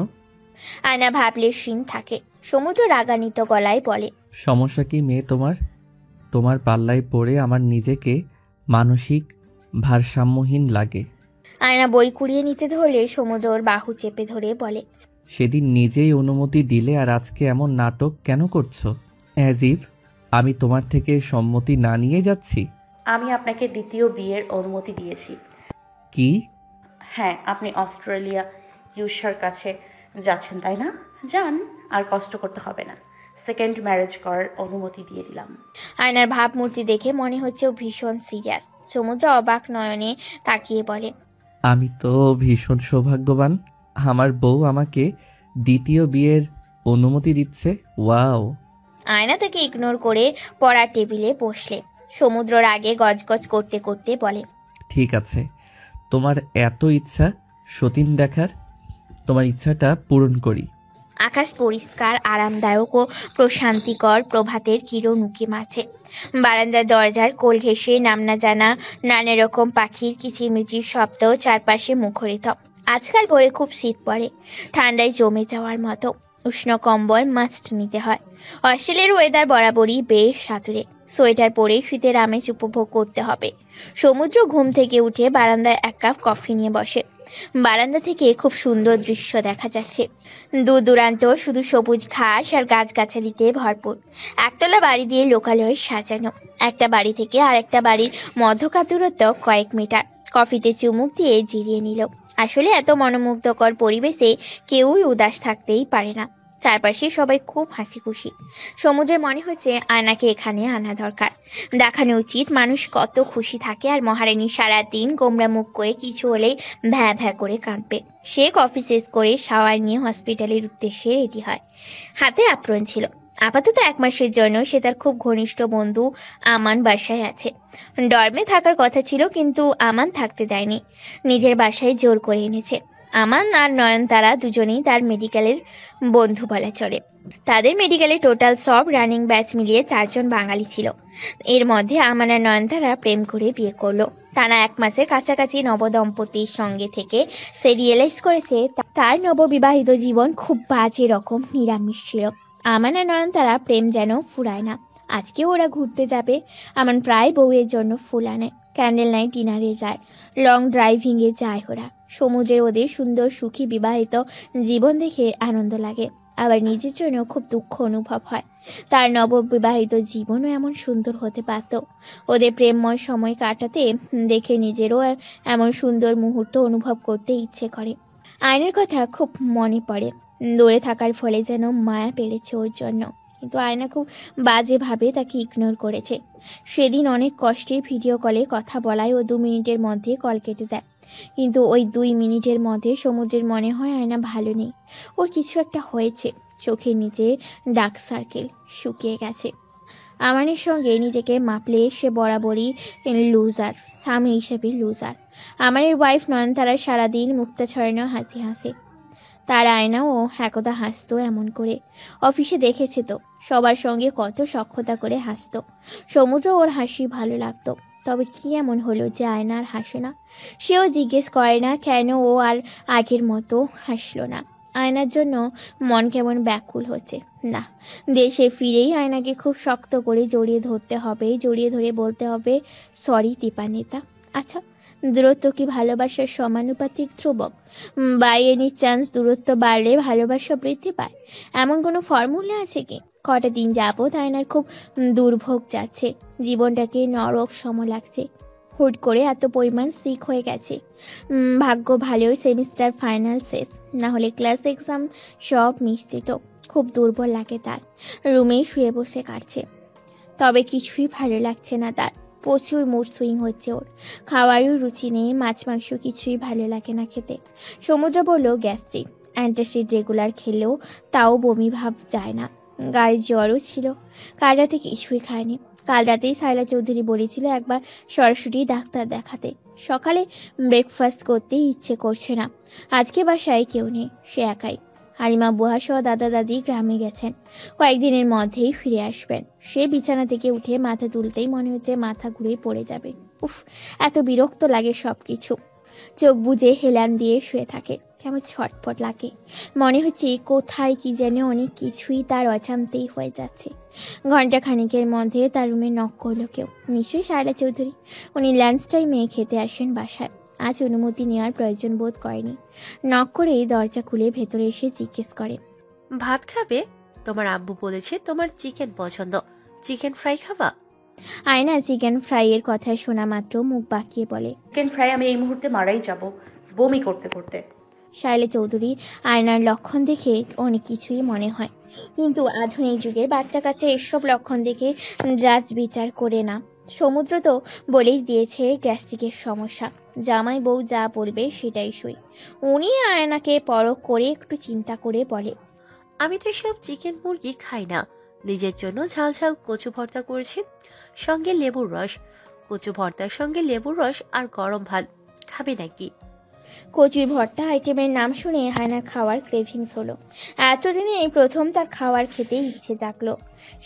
আয়না ভাবলে সিন থাকে। সমুদ্র রাগান্বিত গলায় বলে, সমস্যা কি মেয়ে তোমার? তোমার পাল্লায় পড়ে আমার নিজেকে মানসিক ভারসাম্যহীন লাগে। আয়না বই কুড়িয়ে নিতে ধরলে সমুদ্র ওর বাহু চেপে ধরে বলে, সেদিন নিজেই অনুমতি দিলে আর আজকে এমন নাটক কেন করছো? অ্যাজ ইফ আমি তোমার থেকে সম্মতি না নিয়ে যাচ্ছি। আমি আপনাকে দ্বিতীয় বিয়ের অনুমতি দিয়েছি। কি? হ্যাঁ, আপনি অস্ট্রেলিয়া ইউসার কাছে যাচ্ছেন তাই না? যান, আর কষ্ট করতে হবে না। সেকেন্ড ম্যারেজ করার অনুমতি দিয়ে দিলাম। আয়নার ভাবমূর্তি দেখে মনে হচ্ছে ও ভীষণ সিরিয়াস। সমুদ্র অবাক নয়নে তাকিয়ে বলে, আমি তো ভীষণ সৌভাগ্যবান, আমার বউ আমাকে দ্বিতীয় বিয়ের অনুমতি দিচ্ছে। ওয়াও। আয়না তাকে ইগনোর করে পড়ার টেবিলে বসলে। সমুদ্র রাগে গজগজ করতে করতে বলে, ঠিক আছে, তোমার এত ইচ্ছা সতীন দেখার, তোমার ইচ্ছাটা পূরণ করি। আকাশ পরিষ্কার, আরামদায়ক ও প্রশান্তিকর প্রভাতের কিরণ উঁকি মারছে। বারান্দার দরজার কোল ঘেঁষে নামনা জানা নানা রকম পাখির কিচিরমিচির শব্দ চারপাশে মুখরিত। আজকাল ভোরে খুব শীত পড়ে, ঠান্ডায় জমে যাওয়ার মতো। উষ্ণ কম্বল মাস্ট নিতে হয়। অস্ট্রেলিয়ার ওয়েদার বরাবরই বেশ সাতুরে। সোয়েটার পরে শীতের আমেজ উপভোগ করতে হবে। সমুদ্র ঘুম থেকে উঠে বারান্দায় 1 কাপ কফি নিয়ে বসে। বারান্দা থেকে খুব সুন্দর দৃশ্য দেখা যাচ্ছে। দূর দূরান্ত শুধু সবুজ ঘাস আর গাছগাছালিতে ভরপুর। একতলা বাড়ি দিয়ে লোকালয় সাজানো। একটা বাড়ি থেকে আরেকটা বাড়ির মধ্যকার দূরত্ব কয়েক মিটার। কফিতে চুমুক দিয়ে জিরিয়ে নিল। আসলে এত মনোমুগ্ধকর পরিবেশে কেউই উদাস থাকতেই পারে না। চারপাশে সবাই খুব হাসি খুশি। সমুদ্রের মনে হচ্ছে আয়নাকে এখানে আনা দরকার। দেখানো উচিত মানুষ কত খুশি থাকে, আর মহারানী সারাদিন গোমরা মুখ করে কিছু হলেই ভ্যা ভ্যা করে কাঁদবে। সে কফি শেষ করে শাওয়ার নিয়ে হসপিটালের উদ্দেশ্যে রেডি হয়। হাতে অ্যাপ্রন ছিল। আপাতত 1 মাসের জন্য সে তার খুব ঘনিষ্ঠ বন্ধু আমান বাসায় আছে। ডর্মে থাকার কথা ছিল, কিন্তু আমান থাকতে দেয়নি, নিজের বাসায় জোর করে এনেছে। আমান আর নয়নতারা দুজনেই তার মেডিকেলের বন্ধু বলা চলে। তাদের মেডিকেলে টোটাল সব রানিং ব্যাচ মিলিয়ে 4 জন বাঙালি ছিল। এর মধ্যে আমান আর নয়নতারা প্রেম করে বিয়ে করলো। টানা 1 মাসের কাছাকাছি নবদম্পতির সঙ্গে থেকে সে রিয়েলাইজ করেছে তার নববিবাহিত জীবন খুব বাজে রকম নিরামিষ ছিল। আমান আর নয়নতারা প্রেম যেন ফুরায় না। আজকে ওরা ঘুরতে যাবে। আমান প্রায় বউয়ের জন্য ফুল আনে, ক্যান্ডেল নাইট ডিনারে যায়, লং ড্রাইভিংয়ে যায় ওরা। সমুদ্রের ওদের সুন্দর সুখী বিবাহিত জীবন দেখে আনন্দ লাগে, আবার নিজের জন্য খুব দুঃখ অনুভব হয়। তার নববিবাহিত জীবনও এমন সুন্দর হতে পারত। ওদের প্রেমময় সময় কাটাতে দেখে নিজেরও এমন সুন্দর মুহূর্ত অনুভব করতে ইচ্ছে করে। আয়নার কথা খুব মনে পড়ে। দূরে থাকার ফলে যেন মায়া বেড়েছে ওর জন্য, কিন্তু আয়না খুব বাজেভাবে তাকে ইগনোর করেছে। সেদিন অনেক কষ্টে ভিডিও কলে কথা বলায় ও 2 মিনিটের মধ্যে কল কেটে দেয়। কিন্তু ওই 2 মিনিটের মধ্যে সমুদ্রের মনে হয় আয়না ভালো নেই, ওর কিছু একটা হয়েছে। চোখের নিচে ডার্ক সার্কেল শুকিয়ে গেছে। আমানের সঙ্গে নিজেকে মাপলে সে বরাবরই লুজার, স্বামী হিসেবে লুজার। আমানের ওয়াইফ নয়নতারা সারাদিন মুক্তা ছড়ানো হাসি হাসে। তার আয়নাও একদা হাসতো এমন করে। অফিসে দেখেছে তো, সবার সঙ্গে কত সখ্যতা করে হাসতো। সমুদ্র ওর হাসি ভালো লাগতো। তবে কি এমন হলো যে আয়না আর হাসে না? সেও জিজ্ঞেস করে না কেন ও আর আগের মতো হাসলো না। আয়নার জন্য মন কেমন ব্যাকুল হচ্ছে। না, দেশে ফিরেই আয়নাকে খুব শক্ত করে জড়িয়ে ধরতে হবে, জড়িয়ে ধরে বলতে হবে, সরি দীপান্বিতা। আচ্ছা, দূরত্ব কি ভালোবাসার সমানুপাতিক ধ্রুবক? বাই এনি চান্স দূরত্ব বাড়লে ভালোবাসা বৃদ্ধি পায়, এমন কোনো ফর্মুলা আছে কি? কটা দিন যাবৎ আয়নার খুব দুর্ভোগ যাচ্ছে, জীবনটাকে নরক সম লাগছে। হুট করে এত পরিমাণ সিক হয়ে গেছে। ভাগ্য ভালো সেমিস্টার ফাইনাল শেষ, না হলে ক্লাস এক্সাম সব নিশ্চিত। খুব দুর্বল লাগে তার, রুমে শুয়ে বসে কাটছে। তবে কিছুই ভালো লাগছে না তার, প্রচুর মুড সুইং হচ্ছে ওর। খাওয়ারও রুচি নেই, মাছ মাংস কিছুই ভালো লাগে না খেতে। সমুদ্র বলল গ্যাস্ট্রিক, অ্যান্টাসিড রেগুলার খেলেও তাও বমি ভাব যায় না। গায়ে জ্বরও ছিল, কাল রাতে কিছুই খায়নি। কাল রাতেই সাইলা চৌধুরী বলেছিল একবার সরাসরি ডাক্তার দেখাতে। সকালে ব্রেকফাস্ট করতে ইচ্ছে করছে না। আজকে বাসায় কেউ নেই, সে একাই। হালিমা বুয়া সহ দাদা দাদি গ্রামে গেছেন, কয়েকদিনের মধ্যেই ফিরে আসবেন। সে বিছানা থেকে উঠে মাথা তুলতেই মনে হচ্ছে মাথা ঘুরে পড়ে যাবে। উফ, এত বিরক্ত লাগে সবকিছু। চোখ বুজে হেলান দিয়ে শুয়ে থাকে, কেমন ছটপট লাগে। মনে হচ্ছে কোথায় কি যেন অনেক কিছুই তার অজান্তেই হয়ে যাচ্ছে। ঘন্টা খানিকের মধ্যে তার রুমে নক করলো কেউ। নিশ্চয়ই শায়লা চৌধুরী। উনি লাঞ্চ টাইমে খেতে আসেন বাসায়, আজ অনুমতি নেওয়ার প্রয়োজন বোধ করেনি। নক করেই দরজা খুলে ভেতরে এসে জিজ্ঞেস করে, ভাত খাবে? তোমার আব্বু বলেছে তোমার চিকেন পছন্দ, চিকেন ফ্রাই খাবা? আয়না চিকেন ফ্রাই এর কথা শোনা মাত্র মুখ বাঁকিয়ে বলে, চিকেন ফ্রাই আমি এই মুহূর্তে মারাই যাব, বমি করতে করতে। শায়লা চৌধুরী আয়নার লক্ষণ দেখে অনেক কিছুই মনে হয়, কিন্তু আধুনিক যুগের বাচ্চা কাচ্চা এসব লক্ষণ দেখে জাজ বিচার করে না। সমুদ্র তো বলেই দিয়েছে গ্যাস্ট্রিকের সমস্যা, জামাই বউ যা বলবে সেটাই সই। উনি আয়নাকে পরখ করে একটু চিন্তা করে বলে, আমি তো সব চিকেন মুরগি খাই না। নিজের জন্য ঝাল ঝাল কচু ভর্তা করেছি, সঙ্গে লেবুর রস। কচু ভর্তার সঙ্গে লেবুর রস আর গরম ভাত খাবে নাকি? কচুর ভর্তা আইটেমের নাম শুনে হায়নার খাওয়ার ক্রেভিংস হলো। এতদিনে এই প্রথম তার খাওয়ার খেতে ইচ্ছে জাগলো।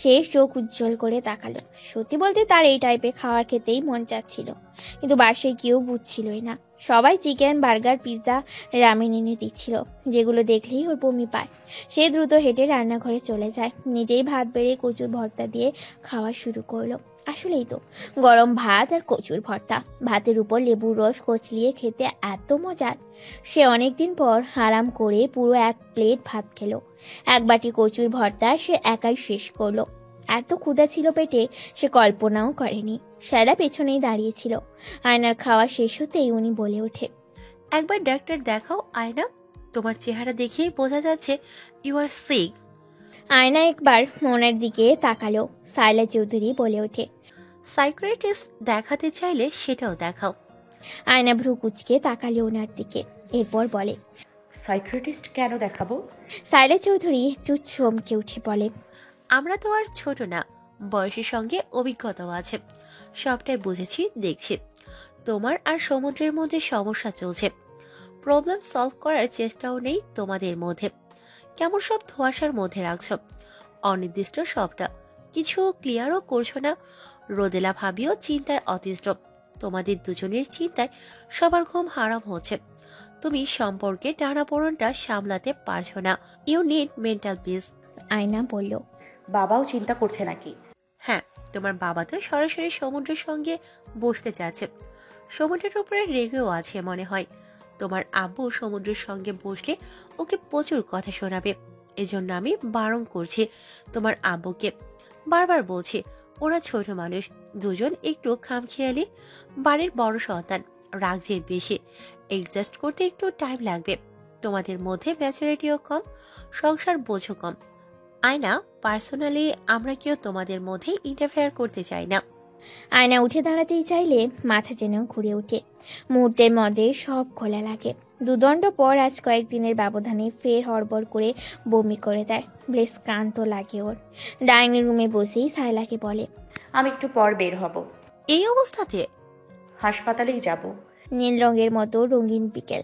সে চোখ উজ্জ্বল করে তাকালো। সত্যি বলতে তার এই টাইপের খাওয়ার খেতেই মন চাচ্ছিল, কিন্তু বাসায় কেউ বুঝছিলই না। সবাই চিকেন, বার্গার, পিৎজা, রামেন এনে দিচ্ছিল, যেগুলো দেখলেই ওর বমি পায়। সে দ্রুত হেঁটে রান্নাঘরে চলে যায়, নিজেই ভাত বেড়ে কচুর ভর্তা দিয়ে খাওয়া শুরু করলো। আসলেই তো, গরম ভাত আর কচুর ভর্তা, ভাতের উপর লেবুর রস কচলিয়ে খেতে এত মজার। সে অনেকদিন পর আরাম করে পুরো এক প্লেট ভাত খেলো। এক বাটি কচুর ভর্তা সে একাই শেষ করলো। এত ক্ষুধা ছিল পেটে সে কল্পনাও করেনি। শায়লা পেছনেই দাঁড়িয়েছিল। আয়নার খাওয়া শেষ হতেই উনি বলে ওঠে, একবার ডাক্তার দেখাও আয়না, তোমার চেহারা দেখেই বোঝা যাচ্ছে ইউ আর সিক। আয়না একবার ওনার দিকে তাকালো। শায়লা চৌধুরী বলে ওঠে, সাইকিয়াট্রিস্ট দেখাতে চাইলে সেটাও দেখাও। আয়না ভ্রু কুচকে তাকালো ওনার দিকে, এরপর বলে, সাইকিয়াট্রিস্ট কেন দেখাবো? শায়লা চৌধুরী একটু চমকে উঠে বলে, আমরা তো আর ছোট না, বয়সের সঙ্গে অভিজ্ঞতাও আছে। সবটাই বুঝেছি, দেখছি তোমার আর সমুদ্রের মধ্যে সমস্যা চলছে। প্রবলেম সলভ করার চেষ্টাও নেই তোমাদের মধ্যে, কেমন সব ধোঁয়াশার মধ্যে রাখছো। অনির্দিষ্ট সবটা, কিছু ক্লিয়ারও করছো না। রোদেলা ভাবিও চিন্তায় অতিষ্ঠ। তোমাদের দুজনের চিন্তায় সবার ঘুম হারাম হচ্ছে। তুমি সম্পর্কে টানাপোড়েনটা সামলাতে পারছো না। You need mental peace. Ayna বলল, বাবাও চিন্তা করছে নাকি? হ্যাঁ, তোমার বাবা তো সরাসরি সমুদ্রের সঙ্গে বসতে চাচ্ছে। সমুদ্রের উপরে রেগেও আছে মনে হয়। তোমার আব্বু সমুদ্রের সঙ্গে বসলে ওকে প্রচুর কথা শোনাবে। এজন্য আমি বারণ করছি তোমার আব্বুকে, বারবার বলছি ওরা ছোট মানুষ, দুজন একটু খামখেয়ালি, বাড়ির বড় সন্তান, রাগ জেদ বেশি, অ্যাডজাস্ট করতে একটু টাইম লাগবে। তোমাদের মধ্যে ম্যাচুরিটিও কম, সংসার বোঝো কম। আয়না, পার্সোনালি আমরা কেউ তোমাদের মধ্যে ইন্টারফেয়ার করতে চাই না। আয়না উঠে দাঁড়াতেই চাইলে মাথা যেন ঘুরে ওঠে। মুহূর্তের মধ্যে সব খোলা লাগে। দুদণ্ড পর আজ কয়েকদিনের ব্যবধানে ফের হড়বড় করে বমি করে দেয়। বেশ ক্লান্ত লাগে ওর। ডাইনিং রুমে বসেই সায়লাকে বলে, আমি একটু পর বের হব। এই অবস্থাতে? হাসপাতালেই যাব। নীল রঙের মতো রঙিন বিকেল।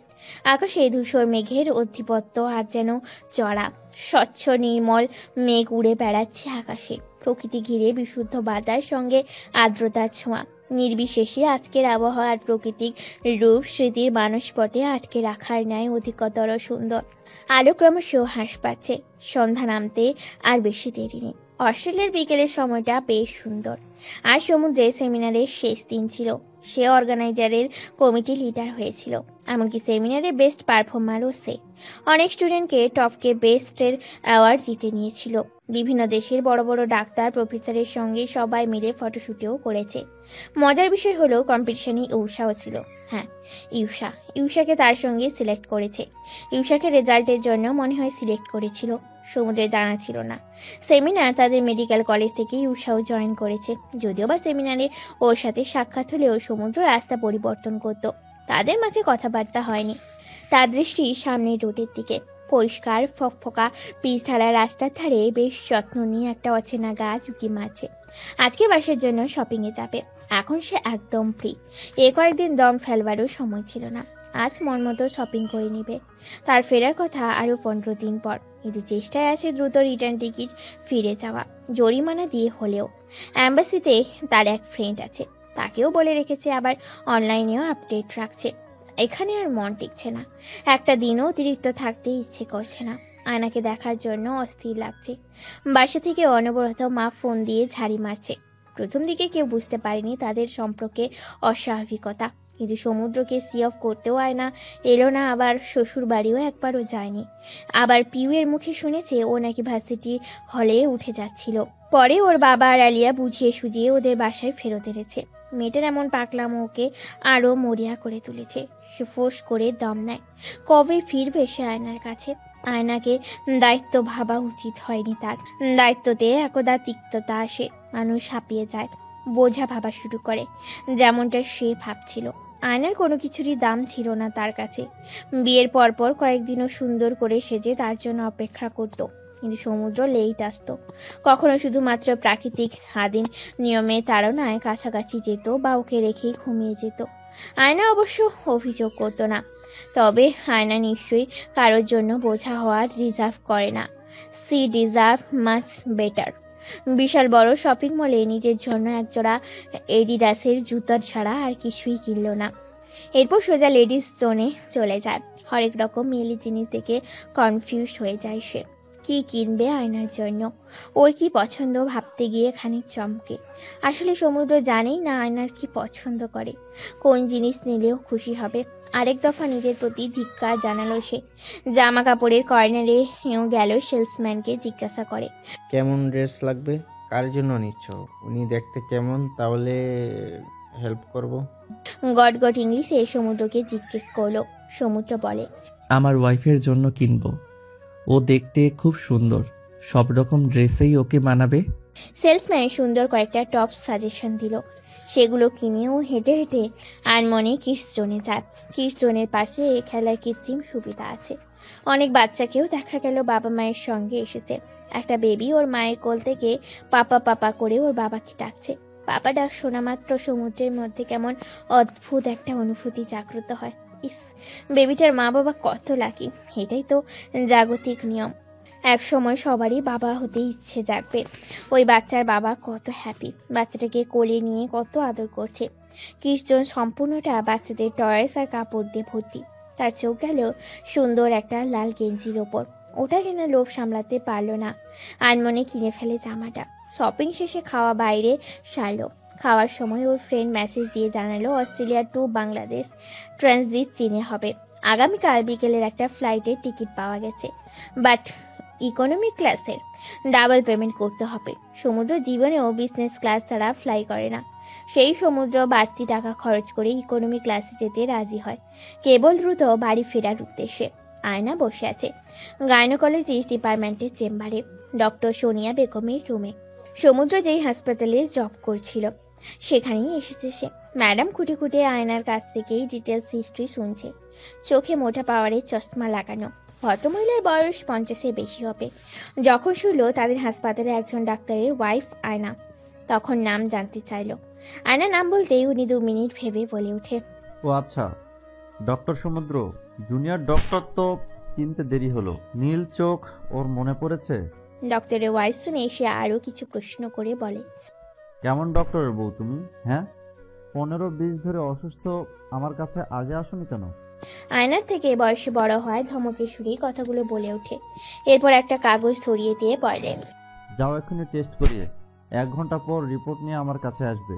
আকাশে ধূসর মেঘের অধিপত্য আর যেন চড়া। স্বচ্ছ নির্মল মেঘ উড়ে বেড়াচ্ছে আকাশে। প্রকৃতি ঘিরে বিশুদ্ধ বাতাস, সঙ্গে আর্দ্রতার ছোঁয়া। নির্বিশেষে আজকের আবহাওয়া আর প্রাকৃতিক রূপ স্মৃতির মানসপটে আটকে রাখার ন্যায় অধিকতর সুন্দর। আলো ক্রমশ হ্রাস পাচ্ছে। সন্ধ্যা নামতে আর বেশি দেরি নেই। অস্ট্রেলিয়ার বিকেলের সময়টা বেশ সুন্দর। আর সমুদ্রে সেমিনারের শেষ দিন ছিল। সে অর্গানাইজারের কমিটি লিডার হয়েছিল, এমনকি সেমিনারে বেস্ট পারফর্মারও সে। অনেক স্টুডেন্টকে টপকে বেস্টের অ্যাওয়ার্ড জিতে নিয়েছিল। বিভিন্ন দেশের বড় বড় ডাক্তার প্রফেসরের সঙ্গে সবাই মিলে ফটোশুটেও করেছে। মজার বিষয় হলো কম্পিটিশনে ইউষাও ছিল। হ্যাঁ, ইউষাকে তার সঙ্গে সিলেক্ট করেছে। ইউষাকে রেজাল্টের জন্য মনে হয় সিলেক্ট করেছিল, সমুদ্রে জানা ছিল না। সেমিনার তাদের মেডিকেল কলেজ থেকে ইউষাও জয়েন করেছে। যদিও বা সেমিনারে ওর সাথে সাক্ষাৎ হলেও সমুদ্র রাস্তা পরিবর্তন করত, তাদের মাঝে কথাবার্তা হয়নি। তার দৃষ্টি সামনের রোডের দিকে। পরিষ্কার ফকফকা পিচ ঢালা রাস্তার ধারে বেশ যত্ন নিয়ে একটা অচেনা গাছ উঁকি মারছে। আজকে বাসের জন্য শপিং এ যাবে। এখন সে একদম ফ্রি। কয়েকদিন দম ফেলবারও সময় ছিল না। আজ মন মতো শপিং করে নিবে। তার ফেরার কথা আরো 15 দিন পর, কিন্তু চেষ্টায় আছে দ্রুত রিটার্ন টিকিট ফিরে যাওয়া, জরিমানা দিয়ে হলেও। অ্যাম্বাসিতে তার এক ফ্রেন্ড আছে, তাকেও বলে রেখেছে, আবার অনলাইনেও আপডেট রাখছে। এখানে আর মন টিকছে না। একটা দিনও অতিরিক্ত থাকতে ইচ্ছে করছে না। আয়নাকে দেখার জন্য অস্থির লাগছে। বাসা থেকে অনবরত মা ফোন দিয়ে ঝাড়ি মারছে। প্রথম দিকে কেউ বুঝতে পারেনি তাদের সম্পর্কে অস্বাভাবিকতা, কিন্তু সমুদ্রকে সি অফ করতেও আয়না এলো না, আবার শ্বশুর বাড়িও একবারও যায়নি। আবার পিউয়ের মুখে শুনেছে ও নাকি ভার্সিটি হলে উঠে যাচ্ছিল। পরে ওর বাবা আর আলিয়া বুঝিয়ে সুঝিয়ে ওদের বাসায় ফেরত এনেছে। মেয়েটার এমন পাকলাম ওকে আরো মরিয়া করে তুলেছে। সে ফোঁস করে দম নেয়। কবে ফিরবে সে আয়নার কাছে? আয়নাকে দায়িত্ব ভাবা উচিত হয়নি তার। দায়িত্বতে একদা তিক্ততা আসে, মানুষ হাঁপিয়ে যায়, বোঝা ভাবা শুরু করে, যেমনটা সে ভাবছিল। আয়নার কোনো কিছুরই দাম ছিল না তার কাছে। বিয়ের পরপর কয়েকদিনও সুন্দর করে সেজে তার জন্য অপেক্ষা করত, কিন্তু সমুদ্র লেট আসতো। কখনো শুধুমাত্র প্রাকৃতিক আদিম নিয়মে তাড়নায় কাছাকাছি যেত বা ওকে রেখেই ঘুমিয়ে যেত। আয়না অবশ্য অভিযোগ করতো না, তবে আয়না নিশ্চয়ই কারোর জন্য বোঝা হওয়ার ডিজার্ভ করে না। She deserve much better. বিশাল বড় শপিং মলে নিজের জন্য একজোড়া এডিডাসের জুতা ছাড়া আর কিছুই কিনল না। এরপর সোজা লেডিস জোনে চলে যায়। হরেক রকম মেয়েলি জিনিস থেকে কনফিউজ হয়ে যায় সে। কি কিনবে আয়নার জন্য, ওর কি পছন্দ ভাবতে গিয়ে খানিক চমকে। আসলে সমুদ্র জানেই না আয়নার কি পছন্দ করে, কোন জিনিস নিলেও খুশি হবে। আরেক দফা নিজের প্রতি ধিক্কার জানালো সে। জামা কাপড়ের কর্নারে গেল, সেলসম্যানকে জিজ্ঞাসা করে, কেমন ড্রেস লাগবে, কার জন্য নিচ্ছ, উনি দেখতে কেমন, তাহলে হেল্প করব। গটগট ইংলিশে সমুদ্রকে জিজ্ঞেস করলো। সমুদ্র বলে, আমার ওয়াইফের জন্য কিনবো। ও দেখতে খুব সুন্দর, সব রকম ড্রেসেই ওকে মানাবে। সেলসম্যান সুন্দর কয়েকটা টপ সাজেশন দিল। সেগুলো কিনেও হেঁটে হেঁটে আনমনে কিস জোনে যায়। কিস জোনের পাশে খেলার কৃত্রিম সুবিধা আছে। অনেক বাচ্চাকেও দেখা গেল বাবা মায়ের সঙ্গে এসেছে। একটা বেবি ওর মায়ের কোল থেকে পাপা পাপা করে ওর বাবাকে ডাকছে। পাপা ডাক শোনা মাত্র সমুদ্রের মধ্যে কেমন অদ্ভুত একটা অনুভূতি জাগ্রত হয়। ইস, বেবিটার মা বাবা কত লাকি। এটাই তো জাগতিক নিয়ম। এক সময় সবারই বাবা হতে ইচ্ছে জাগবে। ওই বাচ্চার বাবা কত হ্যাপি, বাচ্চাটাকে কোলে নিয়ে কত আদর করছে। কিশজন সম্পূর্ণটা বাচ্চাদের টয়েস আর কাপড় দিয়ে ভর্তি। তার চোখ গেল সুন্দর একটা লাল গেঞ্জির ওপর। ওটা কিনা লোভ সামলাতে পারলো না, আনমনে কিনে ফেলে জামাটা। শপিং শেষে খাওয়া বাইরে সারলো। খাওয়ার সময় ওর ফ্রেন্ড মেসেজ দিয়ে জানালো অস্ট্রেলিয়া টু বাংলাদেশ ট্রানজিট চীনে হবে। আগামীকাল বিকেলের একটা ফ্লাইটের টিকিট পাওয়া গেছে, বাট ইকোনমি ক্লাসের, ডাবল পেমেন্ট করতে হবে। সমুদ্র জীবনেও বিজনেস ক্লাস ছাড়া ফ্লাই করে না। সেই সমুদ্র বাড়তি টাকা খরচ করে ইকোনমি ক্লাসে যেতে রাজি হয়, কেবল দ্রুত বাড়ি ফেরার উদ্দেশ্যে। আয়না বসে আছে গাইনোকোলজিস্ট ডিপার্টমেন্টের চেম্বারে, ডক্টর সোনিয়া বেগমের রুমে। সমুদ্র যেই হাসপাতালে জব করছিল সেখানেই এসেছে সে। ম্যাডাম খুঁটে খুঁটে আয়নার কাছ থেকেই ডিটেলস হিস্ট্রি শুনছে। চোখে মোটা পাওয়ারের চশমা লাগানো। ভদ্রমহিলার বয়স 50-এর বেশি হবে। যখন শুনলো তাদের হাসপাতালে একজন ডাক্তারের ওয়াইফ আয়না, তখন নাম জানতে চাইল। আয়না নাম বলতেই উনি 2 মিনিট ভেবে বলে ওঠে, ও আচ্ছা, ডক্টর সমুদ্র, জুনিয়র ডক্টর তো চিনতে দেরি হলো। নীল চোখ ওর মনে পড়েছে? ডক্টরের ওয়াইফ শুনে সে আরও কিছু প্রশ্ন করে বলে, কেমন ডক্টরের বউ তুমি? হ্যাঁ, 15-20 ধরে অসুস্থ, আমার কাছে আগে আসোনি কেন? আয়নার থেকে বয়সে বড় হয় ধমকের সুরেই কথাগুলো বলে ওঠে। এরপর একটা কাগজ ধরিয়ে দিয়ে বলে, যাও এক্ষুনি টেস্ট করিয়ে, 1 ঘন্টা পর রিপোর্ট নিয়ে আমার কাছে আসবে।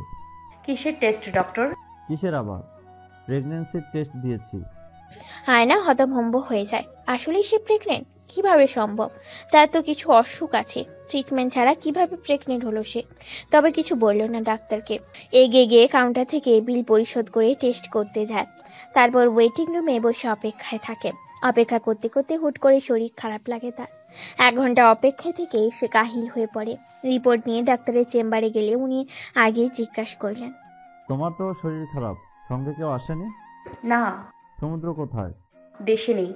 কিসের টেস্ট ডক্টর? কিসের আবার? প্রেগন্যান্সির টেস্ট দিয়েছি। আয়না হতভম্ব হয়ে যায়। আসলেই সে প্রেগনেন্ট? কিভাবে সম্ভব? তার তো কিছু অসুখ আছে, ট্রিটমেন্ট ছাড়া কিভাবে প্রেগনেন্ট হলো সে? তবে কিছু বলল না ডাক্তারকে। এগিয়ে গিয়ে কাউন্টার থেকে বিল পরিশোধ করে টেস্ট করতে যায়। তারপর ওয়েটিং রুমে বসে অপেক্ষায় থাকে। অপেক্ষা করতে করতে হুট করে শরীর খারাপ লাগে তার। 1 ঘন্টা অপেক্ষা থেকে সে কাহিল হয়ে পড়ে। রিপোর্ট নিয়ে ডাক্তারের চেম্বারে গেলে উনি আগেই জিজ্ঞাসা করলেন, তোমার তো শরীর খারাপ, সঙ্গে কেউ আসেনি? না, সমুদ্র কোথায়? দেশে নেই।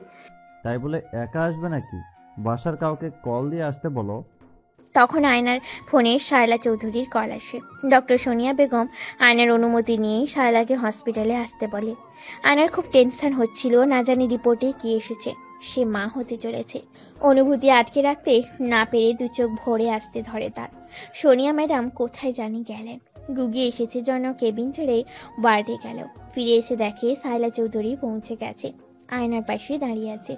তাই বলে একা আসবে নাকি? বাসার কাউকে কল দিয়ে আসতে বলো। তখন আয়নার ফোনে শায়লা চৌধুরীর কল আসে। ডক্টর সোনিয়া বেগম আয়নার অনুমতি নিয়ে শায়লাকে হসপিটালে আসতে বলে। আয়নার খুব টেনশন হচ্ছিল, না জানি রিপোর্টে কি এসেছে। সে মা হতে চলেছে। অনুভূতি আটকে রাখতে না পেরে 2 চোখ ভরে আসতে ধরে তার। সোনিয়া ম্যাডাম কোথায় জানি গেলেন। রুগী এসেছে জন্য কেবিন ছেড়ে ওয়ার্ডে গেল। ফিরে এসে দেখে শায়লা চৌধুরী পৌঁছে গেছে, আয়নার পাশে দাঁড়িয়ে আছে।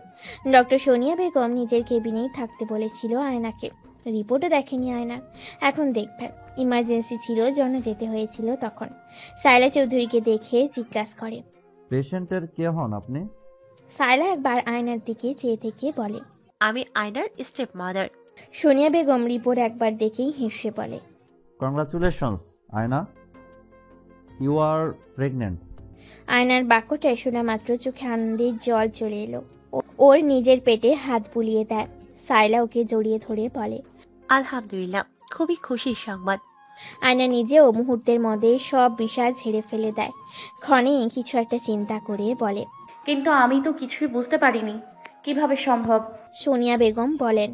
ডক্টর সোনিয়া বেগম নিজের কেবিনেই থাকতে বলেছিল আয়নাকে। রিপোর্টও দেখেনি আয়না, এখন দেখবেন। ইমার্জেন্সি ছিল জন্য যেতে হয়েছিল তখন। শায়লা চৌধুরীকে দেখে জিজ্ঞাসা করে, পেশেন্টের কে হন আপনি? শায়লা একবার আয়নার দিকে চেয়ে থেকে বলে, আমি আয়নার step mother. Sonia Begum report একবার দেখেই হেসে বলে, কংগ্রাচুলেশনস আয়না, ইউ আর প্রেগনেন্ট। আয়নার বাক্যটা শোনা মাত্র চোখে আনন্দের জল চলে এলো। ওর নিজের পেটে হাত বুলিয়ে দেয়। শায়লা ওকে জড়িয়ে ধরে বলে, আলহামদুলিল্লাহ, খুবই খুশির সংবাদ। আয়না নিজেও মুহূর্তের মধ্যে সব বিষয় ছেড়ে ফেলে দেয়। ক্ষণে কিছু একটা চিন্তা করে বলে, কিন্তু আমি তো কিছুই বুঝতে পারিনি, কিভাবে সম্ভব? সোনিয়া বেগম বলেন,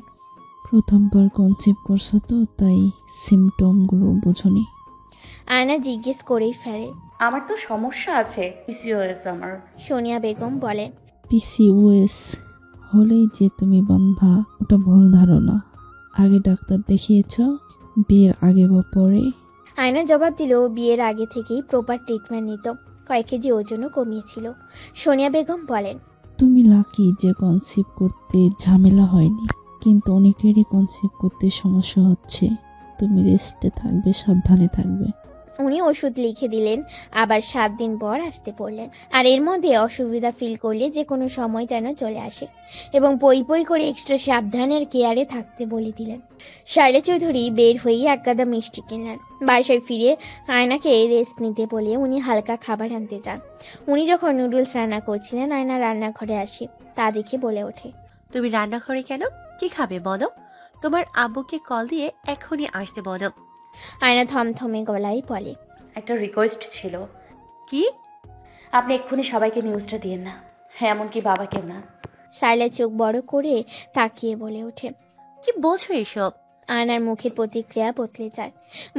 প্রথমবার কনসেপ্ট করছো তো, তাই সিমটমগুলো বুঝোনি। আয়না জিজ্ঞেস করেই ফেলে, আমার তো সমস্যা আছে, পিসিওএস আমার। সোনিয়া বেগম বলেন, পিসিওএস হলেই যে তুমি বান্ধা, ওটা ভুল ধারণা। আগে ডাক্তার দেখিয়েছ? বিয়ের আগে বা পরে? আয়না জবাব দিল, বিয়ের আগে থেকেই প্রপার ট্রিটমেন্ট নিত, কয়েক কেজি ওজনও কমিয়েছিল। সোনিয়া বেগম বলেন, তুমি লাকি যে কনসেপ্ট করতে ঝামেলা হয়নি, কিন্তু অনেকেরই কনসেপ্ট করতে সমস্যা হচ্ছে। তুমি রেস্টে থাকবে, সাবধানে থাকবে। উনি ওষুধ লিখে দিলেন, আবার 7 দিন পর আসতে বললেন। আর এর মধ্যে অসুবিধা ফিল করলে যে কোনো সময় যেন চলে আসে, এবং পই করে এক্সট্রা সাবধানের কেয়ারে থাকতে বলে দিলেন। শায়লা চৌধুরী বের হয়েই এক গাদা মিষ্টি কিনলেন। বাসায় ফিরে আয়নাকে রেস্ট নিতে বলে উনি হালকা খাবার আনতে যান। উনি যখন নুডলস রান্না করছিলেন, আয়না রান্নাঘরে আসে। তা দেখে বলে ওঠে, তুমি রান্নাঘরে কেন? কি খাবে বলো? তোমার আব্বুকে কল দিয়ে এখনই আসতে বলো। আয়না থমথমে গলায় বলে, একটা রিকোয়েস্ট ছিল। কি? আপনি এক্ষুনি সবাইকে নিউজটা দিয়েন না, এমনকি বাবাকেও না। শায়লা চোখ বড় করে তাকিয়ে বলে ওঠে, কি বলছো এসব? আয়নার মুখের প্রতিক্রিয়া বদলে যায়।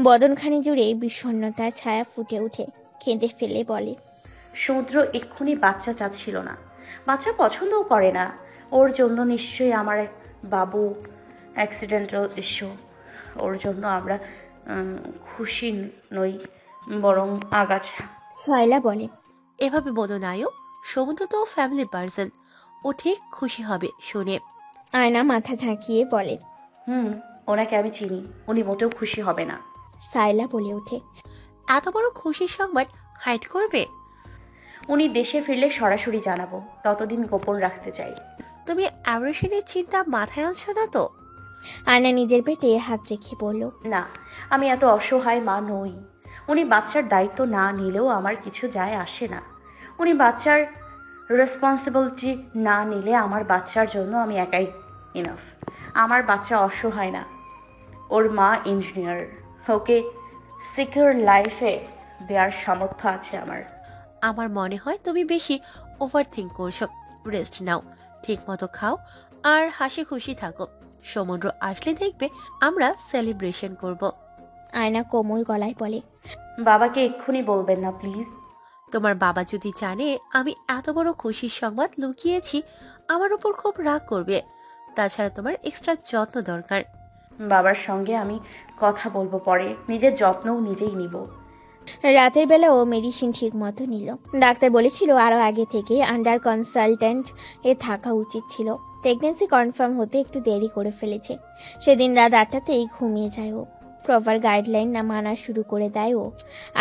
বদনখানি জুড়ে বিষণ্ণতার ছায়া ফুটে ওঠে। কেঁদে ফেলে বলে, সমুদ্র এক্ষুনি বাচ্চা চাচ্ছিল না, বাচ্চা পছন্দও করে না। ওর জন্য নিশ্চয়ই আমার বাবু অ্যাক্সিডেন্টাল ইস্যু। ওর জন্য আমরা খুশি নই, বরং আগাছা। শায়লা বলে, এভাবে বলো নায়ও, সমুদ্র তো ফ্যামিলি পার্সন, ও ঠিক খুশি হবে শুনে। আয়না মাথা ঝাঁকিয়ে বলে, ওনাকে আমি চিনি, উনি মোটেও খুশি হবে না। শায়লা বলে ওঠে, এত বড় খুশির সংবাদ হাইড করবে? উনি দেশে ফিরলে সরাসরি জানাবো, ততদিন গোপন রাখতে চাই। তুমি অ্যাবরেশনের চিন্তা মাথায় আনছো না তো? আয়না নিজের পেটে হাত রেখে বলল, না, আমি এত অসহায় মা নই। উনি বাচ্চার দায়িত্ব না নিলেও আমার কিছু যায় আসে না। উনি বাচ্চার রেসপন্সিবিলিটি না নিলে আমার বাচ্চার জন্য আমি একাই ইনাফ। আমার বাচ্চা অসহায় না, ওর মা ইঞ্জিনিয়ার, ওকে সিকিউর লাইফে দেওয়ার সামর্থ্য আছে আমার। আমার মনে হয় তুমি বেশি ওভার থিঙ্ক করছো। রেস্ট নাও, ঠিক মতো খাও, আর হাসি খুশি থাকো। সমুদ্র আসলে দেখবে আমরা সেলিব্রেশন করব। আয়না কোমল গলায় বলে, বাবাকে এক্ষুনি বলবেন না প্লিজ। তোমার বাবা যদি জানে আমি এত বড় খুশির সংবাদ লুকিয়েছি, আমার উপর খুব রাগ করবে। তাছাড়া তোমার এক্সট্রা যত্ন দরকার। বাবার সঙ্গে আমি কথা বলবো পরে, নিজের যত্নও নিজেই নিব। রাতের বেলা ও মেডিসিন ঠিক মতো নিল। ডাক্তার বলেছিল আরো আগে থেকে আন্ডার কনসালটেন্ট এ থাকা উচিত ছিল। প্রেগনেন্সি কনফার্ম হতে একটু দেরি করে ফেলেছে। সেদিন রাত 8টাতেই ঘুমিয়ে যায় ও। প্রপার গাইডলাইন না মানা শুরু করে দেয় ও।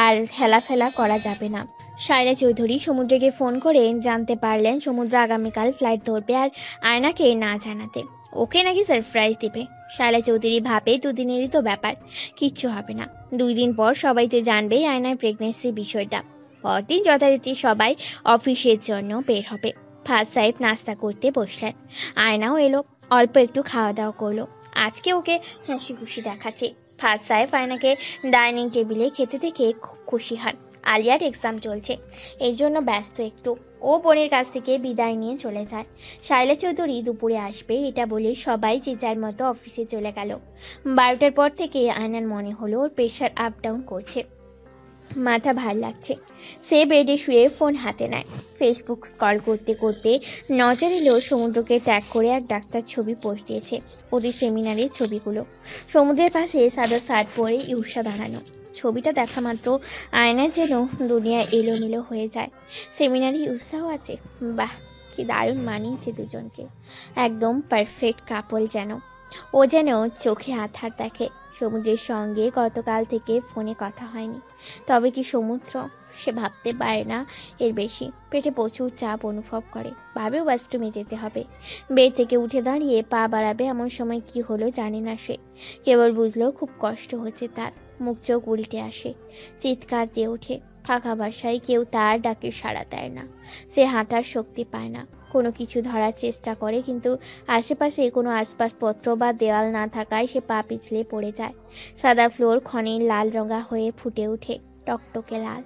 আর হেলাফেলা করা যাবে না। শায়লা চৌধুরী সমুদ্রকে ফোন করে জানতে পারলেন সমুদ্র আগামীকাল ফ্লাইট ধরবে আর আয়নাকে না জানাতে। ওকে নাকি সারপ্রাইজ দিবে। শায়লা চৌধুরী ভাবে দুদিনেরই তো ব্যাপার, কিচ্ছু হবে না। 2 দিন পর সবাই তো জানবেই আয়নার প্রেগনেন্সি বিষয়টা। পরদিন যথারীতি সবাই অফিসের জন্য বের হবে। ফাজ সাহেব নাস্তা করতে বসলেন। আয়নাও এলো, অল্প একটু খাওয়া দাওয়া করলো। আজকে ওকে হাসি খুশি দেখাচ্ছে। ফাজ সাহেব আয়নাকে ডাইনিং টেবিলে খেতে দেখে খুব খুশি হন। আলিয়ার এক্সাম চলছে, এই জন্য ব্যস্ত একটু। ও বোনের কাছ থেকে বিদায় নিয়ে চলে যায়। শায়লা চৌধুরী দুপুরে আসবে এটা বলে সবাই যে যার মতো অফিসে চলে গেল। 12টার পর থেকে আয়নার মনে হলো ওর প্রেশার আপ ডাউন করছে, মাথা ভার লাগছে। সে বেডে শুয়ে ফোন হাতে নেয়। ফেসবুক স্ক্রল করতে করতে নজর এলো সমুদ্রকে ট্যাগ করে এক ডাক্তার ছবি পোস্ট দিয়েছে। ওদের সেমিনারের ছবিগুলো। সমুদ্রের পাশে সাদা শার্ট পরে ইউষা দাঁড়ানো। ছবিটা দেখা মাত্র আয়নার যেন দুনিয়া এলোমেলো হয়ে যায়। সেমিনারে ইউষাও আছে। বাহ, কি দারুণ মানিয়েছে দুজনকে, একদম পারফেক্ট কাপল যেন। ও যেন চোখে আধার দেখে। সমুদ্রের সঙ্গে গতকাল থেকে ফোনে কথা হয়নি। তবে কি সমুদ্র? সে ভাবতে পারে না এর বেশি। পেটে প্রচুর চাপ অনুভব করে। ভাবে ওয়াশরুমে যেতে হবে। বেড থেকে উঠে দাঁড়িয়ে পা বাড়াবে এমন সময় কি হলো জানে না সে। কেবল বুঝলো খুব কষ্ট হচ্ছে তার। মুখ চোখ উল্টে আসে, চিৎকার দিয়ে ওঠে। ফাঁকা বাসায় কেউ তার ডাকে সাড়া দেয় না। সে হাঁটার শক্তি পায় না। কোনো কিছু ধরার চেষ্টা করে, কিন্তু আশেপাশে কোনো আসবাবপত্র বা দেওয়াল না থাকায় সে পা পিছলে পড়ে যায়। সাদা ফ্লোর ক্ষণে লাল রঙা হয়ে ফুটে ওঠে, টকটকে লাল।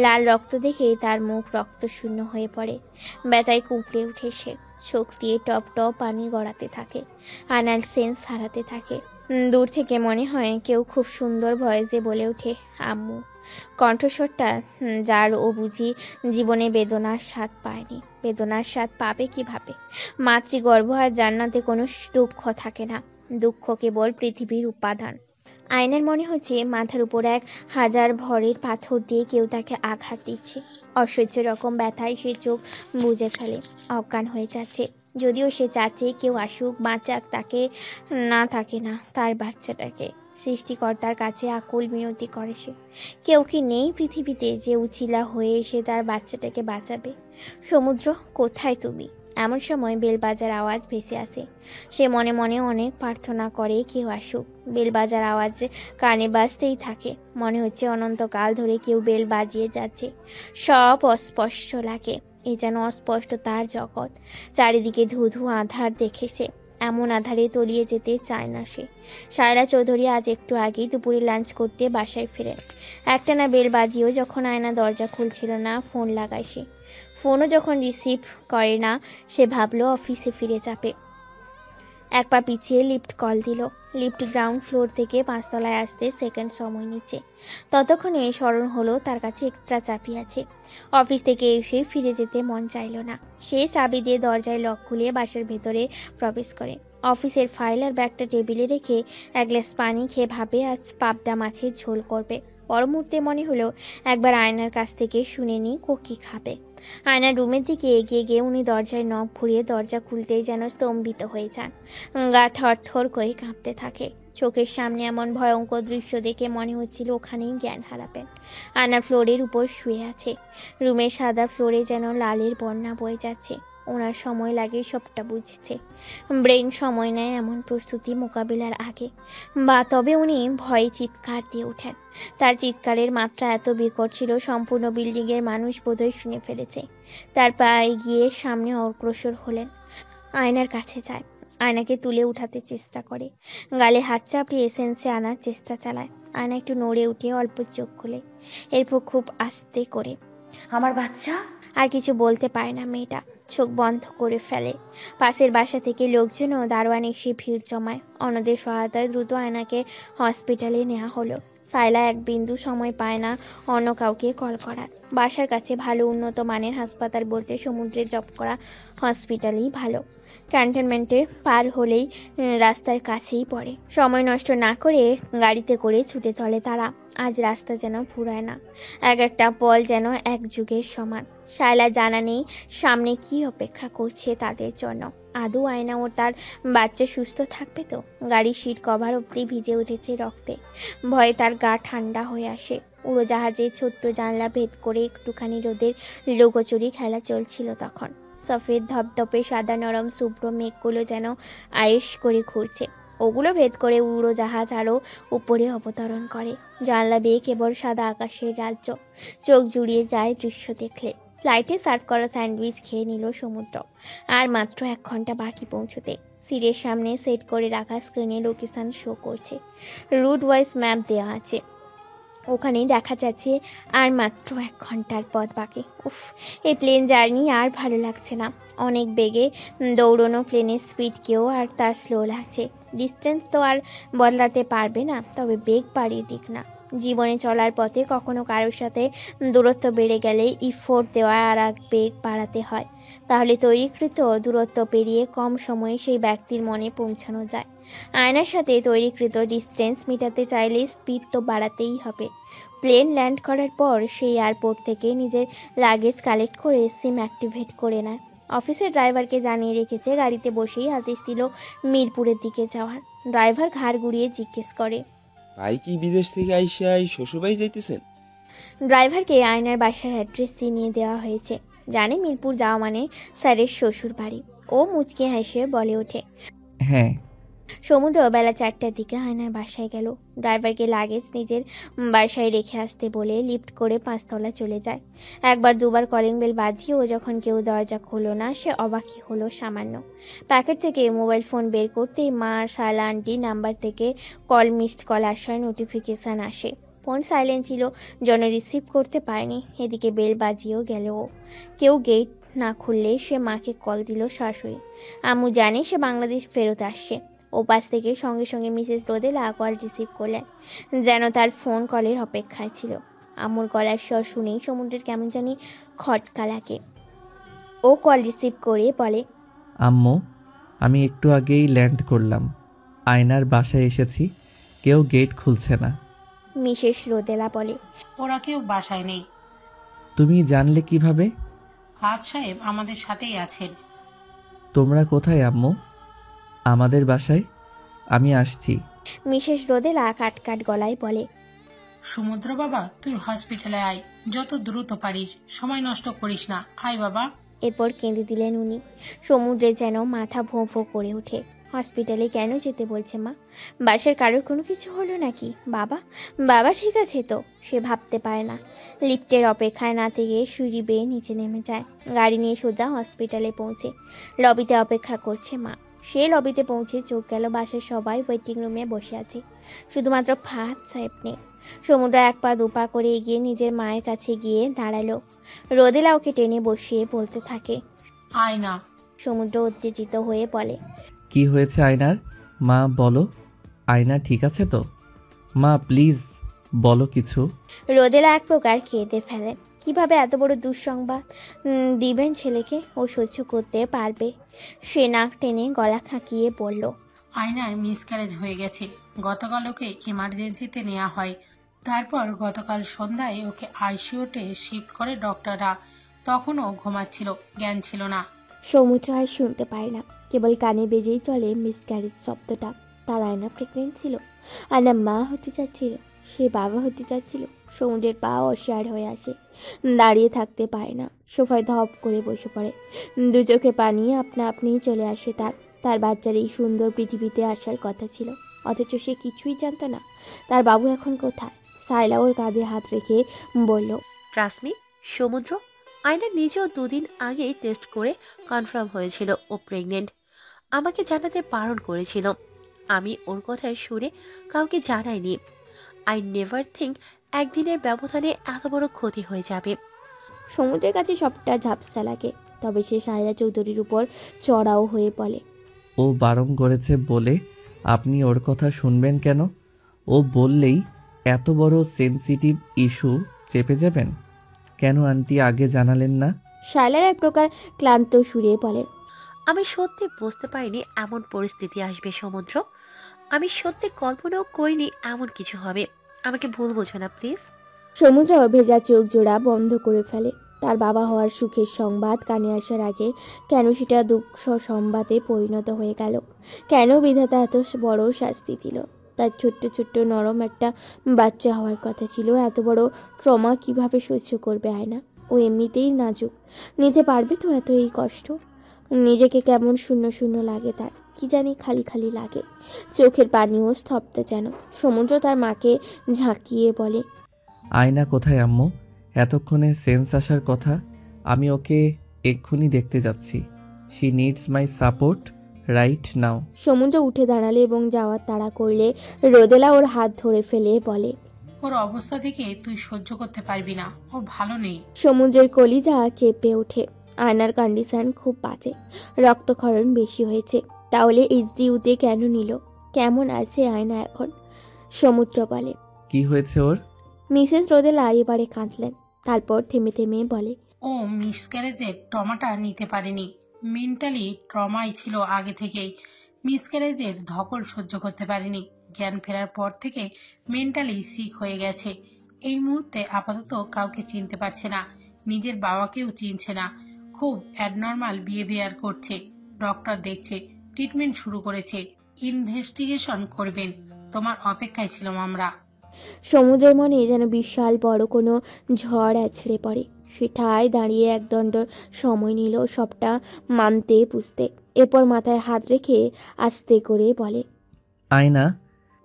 লাল রক্ত দেখে তার মুখ রক্ত শূন্য হয়ে পড়ে। ব্যথায় কুঁকড়ে উঠে সে। চোখ দিয়ে টপ টপ পানি গড়াতে থাকে। আয়নার সেন্স হারাতে থাকে। দূর থেকে মনে হয় কেউ খুব সুন্দর ভয়েসে বলে ওঠে, আম্মু। কণ্ঠস্বরটা যার ও বুঝি জীবনে বেদনার স্বাদ পায়নি। বেদনার স্বাদ পাবে কিভাবে? মাতৃগর্ভ আর জান্নাতে কোনো দুঃখ থাকে না। দুঃখ কেবল পৃথিবীর উপাদান। আয়নার মনে হচ্ছে মাথার উপর 1000 ভরের পাথর দিয়ে কেউ তাকে আঘাত দিচ্ছে। অসহ্য রকম ব্যথায় সে চোখ বুজে ফেলে, অজ্ঞান হয়ে যাচ্ছে। যদিও সে চাচ্ছে কেউ আসুক, বাঁচাক তাকে, না থাকে না তার বাচ্চাটাকে। সৃষ্টিকর্তার কাছে আকুল মিনতি করে সে। কেউ কি নেই পৃথিবীতে যে উচিলা হয়ে এসে তার বাচ্চাটাকে বাঁচাবে? সমুদ্র, কোথায় তুমি? এমন সময় বেলবাজার আওয়াজ ভেসে আসে। সে মনে মনে অনেক প্রার্থনা করে কেউ আসুক। বেলবাজার আওয়াজ কানে বাজতেই থাকে। মনে হচ্ছে অনন্তকাল ধরে কেউ বেল বাজিয়ে যাচ্ছে। সব অস্পষ্ট লাগে। এ যেন অস্পষ্ট তার জগৎ। চারিদিকে ধু ধু আধার দেখেছে। এমন আধারে তলিয়ে যেতে চায় না সে। শায়লা চৌধুরী আজ একটু আগেই দুপুরে লাঞ্চ করতে বাসায় ফেরেন। একটানা বেল বাজিয়েও যখন আয়না দরজা খুলছিল না, ফোন লাগায় সে। ফোনও যখন রিসিভ করে না, সে ভাবলো অফিসে ফিরে যাবে। এক পা পিছিয়ে লিফট কল দিল। লিফট গ্রাউন্ড ফ্লোর থেকে 5 তলায় আসতে সেকেন্ড সময় নিচ্ছে। ততক্ষণে স্মরণ হলো তার কাছে এক্সট্রা চাবি আছে। অফিস থেকে এসে ফিরে যেতে মন চাইল না। সে চাবি দিয়ে দরজায় লক খুলে বাসার ভেতরে প্রবেশ করে। অফিসের ফাইল আর ব্যাগটা টেবিলে রেখে এক গ্লাস পানি খেয়ে ভাবে আজ পাবদা মাছের ঝোল করবে। পর মুহূর্তে মনে হলো একবার আয়নার কাছ থেকে শুনে নি ও কি খাবে। আয়নার রুমের দিকে এগিয়ে গিয়ে উনি দরজায় নখ ঘুরিয়ে দরজা খুলতেই যেন স্তম্ভিত হয়ে যান। গা থরথর করে কাঁপতে থাকে। চোখের সামনে এমন ভয়ঙ্কর দৃশ্য দেখে মনে হচ্ছিল ওখানেই জ্ঞান হারাবেন। আয়না ফ্লোরের উপর শুয়ে আছে। রুমের সাদা ফ্লোরে যেন লালের বন্যা বয়ে যাচ্ছে। ওনার সময় লাগে সবটা বুঝছে। ব্রেন সময় নেয় এমন প্রস্তুতি মোকাবিলার আগে। বা তবে উনি ভয়ে চিৎকার দিয়ে ওঠেন। তার চিৎকারের মাত্রা এত বিকট ছিল সম্পূর্ণ বিল্ডিংয়ের মানুষ বোধহয় শুনে ফেলেছে। তার পা এগিয়ে সামনে অগ্রসর হলেন। আয়নার কাছে যায়। আয়নাকে তুলে উঠাতে চেষ্টা করে। গালে হাত চাপড়িয়ে এসেন্সে আনার চেষ্টা চালায়। আয়না একটু নড়ে উঠে অল্প চোখ খোলে। এরপর খুব আস্তে করে, আমার বাচ্চা। আর কিছু বলতে পারে না মেয়েটা। চোখ বন্ধ করে ফেলে। পাশের বাসা থেকে লোকজনও দারোয়ান এসে ভিড় জমায়। অন্যদের সহায়তায় দ্রুত আয়নাকে হসপিটালে নেওয়া হলো। সাইলা এক বিন্দু সময় পায় না অন্য কাউকে কল করার। বাসার কাছে ভালো উন্নত মানের হাসপাতাল বলতে সমুদ্রে জব করা হসপিটালই ভালো। ক্যান্টনমেন্টে পার হলেই রাস্তার কাছেই পড়ে। সময় নষ্ট না করে গাড়িতে করে ছুটে চলে তারা। আজ রাস্তা যেন ফুরায় না, এক একটা পল যেন এক যুগের সমান। শায়লা জানা নেই সামনে কি অপেক্ষা করছে তাদের জন্য। আদৌ আয়না ও তার বাচ্চা সুস্থ থাকবে তো? গাড়ির সিট কভার অব্দি ভিজে উঠেছে রক্তে। ভয়ে তার গা ঠান্ডা হয়ে আসে। উড়োজাহাজের ছোট্ট জানলা ভেদ করে একটুখানি রোদের লুকোচুরি খেলা চলছিল তখন। সফেদ ধপধপে সাদা নরম শুভ্র মেঘগুলো যেন আয়েশ করে ঘুরছে। ওগুলো ভেদ করে উড়োজাহাজ আরো উপরে অবতরণ করে। জানলা বেয়ে কেবল সাদা আকাশের রাজ্য। চোখ জুড়িয়ে যায় দৃশ্য দেখলে। ফ্লাইটে সার্ভ করা স্যান্ডউইচ খেয়ে নিল সমুদ্র। আর মাত্র 1 ঘন্টা বাকি পৌঁছতে। সিটের সামনে সেট করে রাখা স্ক্রিনে লোকেশন শো করছে। রুট ওয়াইজ ম্যাপ দেওয়া আছে। ওখানেই দেখা যাচ্ছে আর মাত্র 1 ঘন্টার পথ বাকি। উফ, এই প্লেন জার্নি আর ভালো লাগছে না। অনেক বেগে দৌড়নো প্লেনের স্পিডকেও আর তা স্লো লাগছে। ডিস্টেন্স তো আর বদলাতে পারবে না, তবে বেগ বাড়িয়ে দিক না। জীবনে চলার পথে কখনো কারোর সাথে দূরত্ব বেড়ে গেলে ইফোর্ট দেওয়া আর এক বেগ বাড়াতে হয়। তাহলে তৈরিকৃত দূরত্ব পেরিয়ে কম সময়ে সেই ব্যক্তির মনে পৌঁছানো যায়। আয়নার সাথে তৈরিকৃত ডিস্টেন্স মেটাতে চাইলে স্পিড তো বাড়াতেই হবে। প্লেন ল্যান্ড করার পর সেই এয়ারপোর্ট থেকে নিজের লাগেজ কালেক্ট করে সিম অ্যাক্টিভেট করে নেয়। অফিসের ড্রাইভারকে জানিয়ে রেখেছে গাড়িতে বসেই আদেশ দিল মিরপুরের দিকে যাওয়ার। ড্রাইভার ঘাড় ঘুরিয়ে জিজ্ঞেস করে, ভাই কি বিদেশ থেকে আইসাই শ্বশুরবাড়ি যাইতেছেন? ড্রাইভারকে আয়নার বাসার অ্যাড্রেস চিনিয়ে দেওয়া হয়েছে। জানে মিরপুর যাওয়া মানে স্যারের শ্বশুর বাড়ি। ও মুচকে হেসে বলে ওঠে, হ্যাঁ। সমুদ্র বেলা 4টার দিকে আয়নার বাসায় গেল। ড্রাইভারকে লাগেজ নিজের বাসায় রেখে আসতে বলে লিফট করে 5 তলা চলে যায়। একবার দুবার কলিং বেল বাজিয়েও যখন কেউ দরজা খোলো না, সে অবাকই হলো সামান্য। প্যাকেট থেকে মোবাইল ফোন বের করতেই মা আর শালা আন্টি নাম্বার থেকে কল মিসড কল আসার নোটিফিকেশন আসে। ফোন সাইলেন্ট ছিল, জন রিসিভ করতে পারেনি। এদিকে বেল বাজিয়েও গেল। কেউ গেট না খুললে সে মাকে কল দিল শাশুড়ি। আম্মু জানে সে বাংলাদেশ ফেরত আসছে। ও পাশ থেকে সঙ্গে সঙ্গে মিসেস রোদেলা কল রিসিভ করলেন, যেন তার ফোন কলের অপেক্ষায় ছিল। আম্মুর গলার স্বর শুনেই সমুদ্রের কেমন জানি খটকা লাগে। ও কল রিসিভ করে বলে, আম্মু, আমি একটু আগেই ল্যান্ড করলাম। আয়নার বাসায় এসেছি, কেউ গেট খুলছে না। মিসেস রোদেলা বলে, ওরা কেউ বাসায় নেই। তুমি জানলে কিভাবে? হাত সাহেব আমাদের সাথেই আছেন। তোমরা কোথায় আম্মু? আমাদের বাসায়, আমি আসছি। মিসেস রোদেলা কাটকাট গলায় বলে, সমুদ্র বাবা, তুই হসপিটালে আয়, যত দ্রুত পারিস, সময় নষ্ট করিস না, আয় বাবা। এরপর কেঁদে দিলেন উনি। সমুদ্রে যেন মাথা ভোঁ ভোঁ করে ওঠে। হসপিটালে কেন যেতে বলছে মা? বাসার কারোর কোনো কিছু হলো নাকি? বাবা বাবা ঠিক আছে তো? সে ভাবতে পারে না। লিফটের অপেক্ষায় না থেকে সিঁড়ি বেয়ে নিচে নেমে যায়। গাড়ি নিয়ে সোজা হসপিটালে পৌঁছে লবিতে অপেক্ষা করছে মা। সে লবিতে পৌঁছে চোখ গেল বাসার সবাই ওয়েটিং রুমে বসে আছে, শুধুমাত্র ফাহাদ সাহেব নেই। সমুদ্র 1 পা 2 পা করে এগিয়ে নিজের মায়ের কাছে গিয়ে দাঁড়ালো। রোদেলা ওকে টেনে বসিয়ে বলতে থাকে, আয় না। সমুদ্র উত্তেজিত হয়ে বলে, কি হয়েছে আয়নার? মা বলো, আয়না ঠিক আছে তো? মা প্লিজ বলো কিছু। রোদেলা এক প্রকার কেঁদে ফেলে। কিভাবে এত বড় দুঃসংবাদ দিবেন ছেলেকে? ও সহ্য করতে পারবে? সে নাক টেনে গলা খাঁকিয়ে বলল, আয়নার মিসক্যারেজ হয়ে গেছে। গতকাল ওকে ইমার্জেন্সিতে নেওয়া হয়। তারপর গতকাল সন্ধ্যায় ওকে আইসিইউতে শিফট করে ডক্টররা। তখনও ঘুমাচ্ছিল, জ্ঞান ছিল না। সমুদ্র আর শুনতে পায় না, কেবল কানে বেজেই চলে মিসক্যারেজ শব্দটা। তার আয়না প্রেগনেন্ট ছিল, আয়না মা হতে চাচ্ছিল, সে বাবা হতে চাচ্ছিল। সমুদ্রের পা অসাড় হয়ে আসে, দাঁড়িয়ে থাকতে পারে না, সোফায় ধপ করে বসে পড়ে। 2 চোখে পানি আপনা আপনিই চলে আসে তার বাচ্চার এই সুন্দর পৃথিবীতে আসার কথা ছিল, অথচ সে কিছুই জানত না তার বাবু এখন কোথায়। সাইলা ওর কাঁধে হাত রেখে বলল, ট্রাস্ট মি সমুদ্র, আয়না নিজেও 2 দিন আগে টেস্ট করে কনফার্ম হয়েছিল ও প্রেগনেন্ট। আমাকে জানাতে বারণ করেছিল। আমি ওর কথায় শুনে কাউকে জানাইনি। আই নেভার থিঙ্ক একদিনের ব্যবধানে এত বড় ক্ষতি হয়ে যাবে। সমুদ্রের কাছে সবটা ঝাপসা লাগে, তবে সে সায়রা চৌধুরীর উপর চড়াও হয়ে বলে, ও বারণ করেছে বলে আপনি ওর কথা শুনবেন কেন? ও বললেই এত বড় সেনসিটিভ ইস্যু চেপে যাবেন? কেন আন্টি আগে জানালেন না? শায়লার এক প্রকার ক্লান্ত সুরে বলে, আমি সত্যি বুঝতে পারিনি এমন পরিস্থিতি আসবে সমুদ্র। আমি সত্যি কল্পনাও করিনি এমন কিছু হবে। আমাকে ভুল বোঝো না প্লিজ। সমুদ্র ভেজা চোখ জোড়া বন্ধ করে ফেলে। তার বাবা হওয়ার সুখের সংবাদ কানে আসার আগে কেন সেটা দুঃখ সংবাদে পরিণত হয়ে গেল? কেন বিধাতা এত বড় শাস্তি দিল? তার ছোট্ট ছোট্ট নরম একটা বাচ্চা হওয়ার কথা ছিল। এত বড় ট্রমা কিভাবে সহ্য করবে আয়না? ও এমনিতেই নাজুক, নিতে পারবে তো এত এই কষ্ট? নিজেকে কেমন শূন্য শূন্য লাগে তার, কি জানি খালি খালি লাগে। চোখের পানিও স্তব্ধ যেন। সমুদ্র তার মাকে ঝাঁকিয়ে বলে, আয়না কোথায় আম্মু? এতক্ষণে সেন্স আসার কথা। আমি ওকে এক্ষুনি দেখতে যাচ্ছি। She needs my support right now. সমুদ্র উঠে দাঁড়ালে এবং যাওয়ার তাড়া করলে রোদেলা ওর হাত ধরে ফেলে বলে, ওর অবস্থা দেখে তুই সহ্য করতে পারবি না, ও ভালো নেই। সমুদ্রের কলিজা কেঁপে ওঠে। আয়নার কন্ডিশন খুব বাজে, রক্তক্ষরণ বেশি হয়েছে। তাহলে এইচডিইউতে কেন নিল? কেমন আছে আয়না এখন? সমুদ্র বলে, কি হয়েছে ওর? মিসেস রোদেলা এবারে কাঁদলেন। তারপর থেমে থেমে বলে, ও মিসক্যারেজের ট্রমাটা নিতে পারেনি। মেন্টালি ট্রমাই ছিল আগে থেকেই। মিসক্যারেজের ধকল সহ্য করতে পারেনি। জ্ঞান ফেরার পর থেকে মেন্টালি সিক হয়ে গেছে। এই মুহূর্তে আপাতত কাউকে চিনতে পারছে না, নিজের বাবাকেও চিনছে না। খুব অ্যাডনর্মাল বিহেভিয়ার করছে। ডক্টর দেখছে, ট্রিটমেন্ট শুরু করেছে, ইনভেস্টিগেশন করবেন। তোমার অপেক্ষায় ছিলাম আমরা। সমুদ্রের মনে যেন বিশাল বড় কোনো ঝড় আছড়ে পড়ে। সে ঠায় দাঁড়িয়ে একদণ্ড সময় নিল সবটা মানতে বুঝতে। এরপর মাথায় হাত রেখে আস্তে করে বলে, আয়না।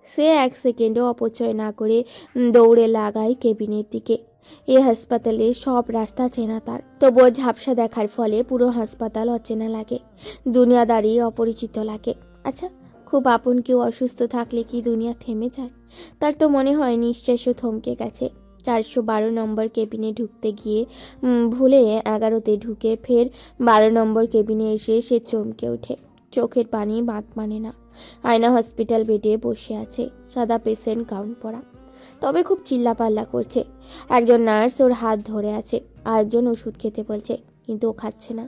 সে এক সেকেন্ডও অপচয় না করে দৌড়ে লাগায় কেবিনের দিকে। এ হাসপাতালে সব রাস্তা চেনা তার, তবুও ঝাপসা দেখার ফলে পুরো হাসপাতাল অচেনা লাগে, দুনিয়াদারি অপরিচিত লাগে। আচ্ছা, খুব আপন কেউ অসুস্থ থাকলে কি দুনিয়া থেমে যায়? তার তো মনে হয় নিঃশ্বাসও থমকে গেছে। 412 নম্বর কেবিনে ঢুকতে গিয়ে ভুলে 11তে ঢুকে ফের 12 নম্বর কেবিনে এসে সে চমকে ওঠে। চোখের পানি বাঁধ মানে না। আয়না হসপিটাল বেডে বসে আছে, সাদা পেশেন্ট গাউন পরা, তবে খুব চিল্লাপাল্লা করছে। একজন নার্স ওর হাত ধরে আছে, আরেকজন ওষুধ খেতে বলছে, কিন্তু ও খাচ্ছে না।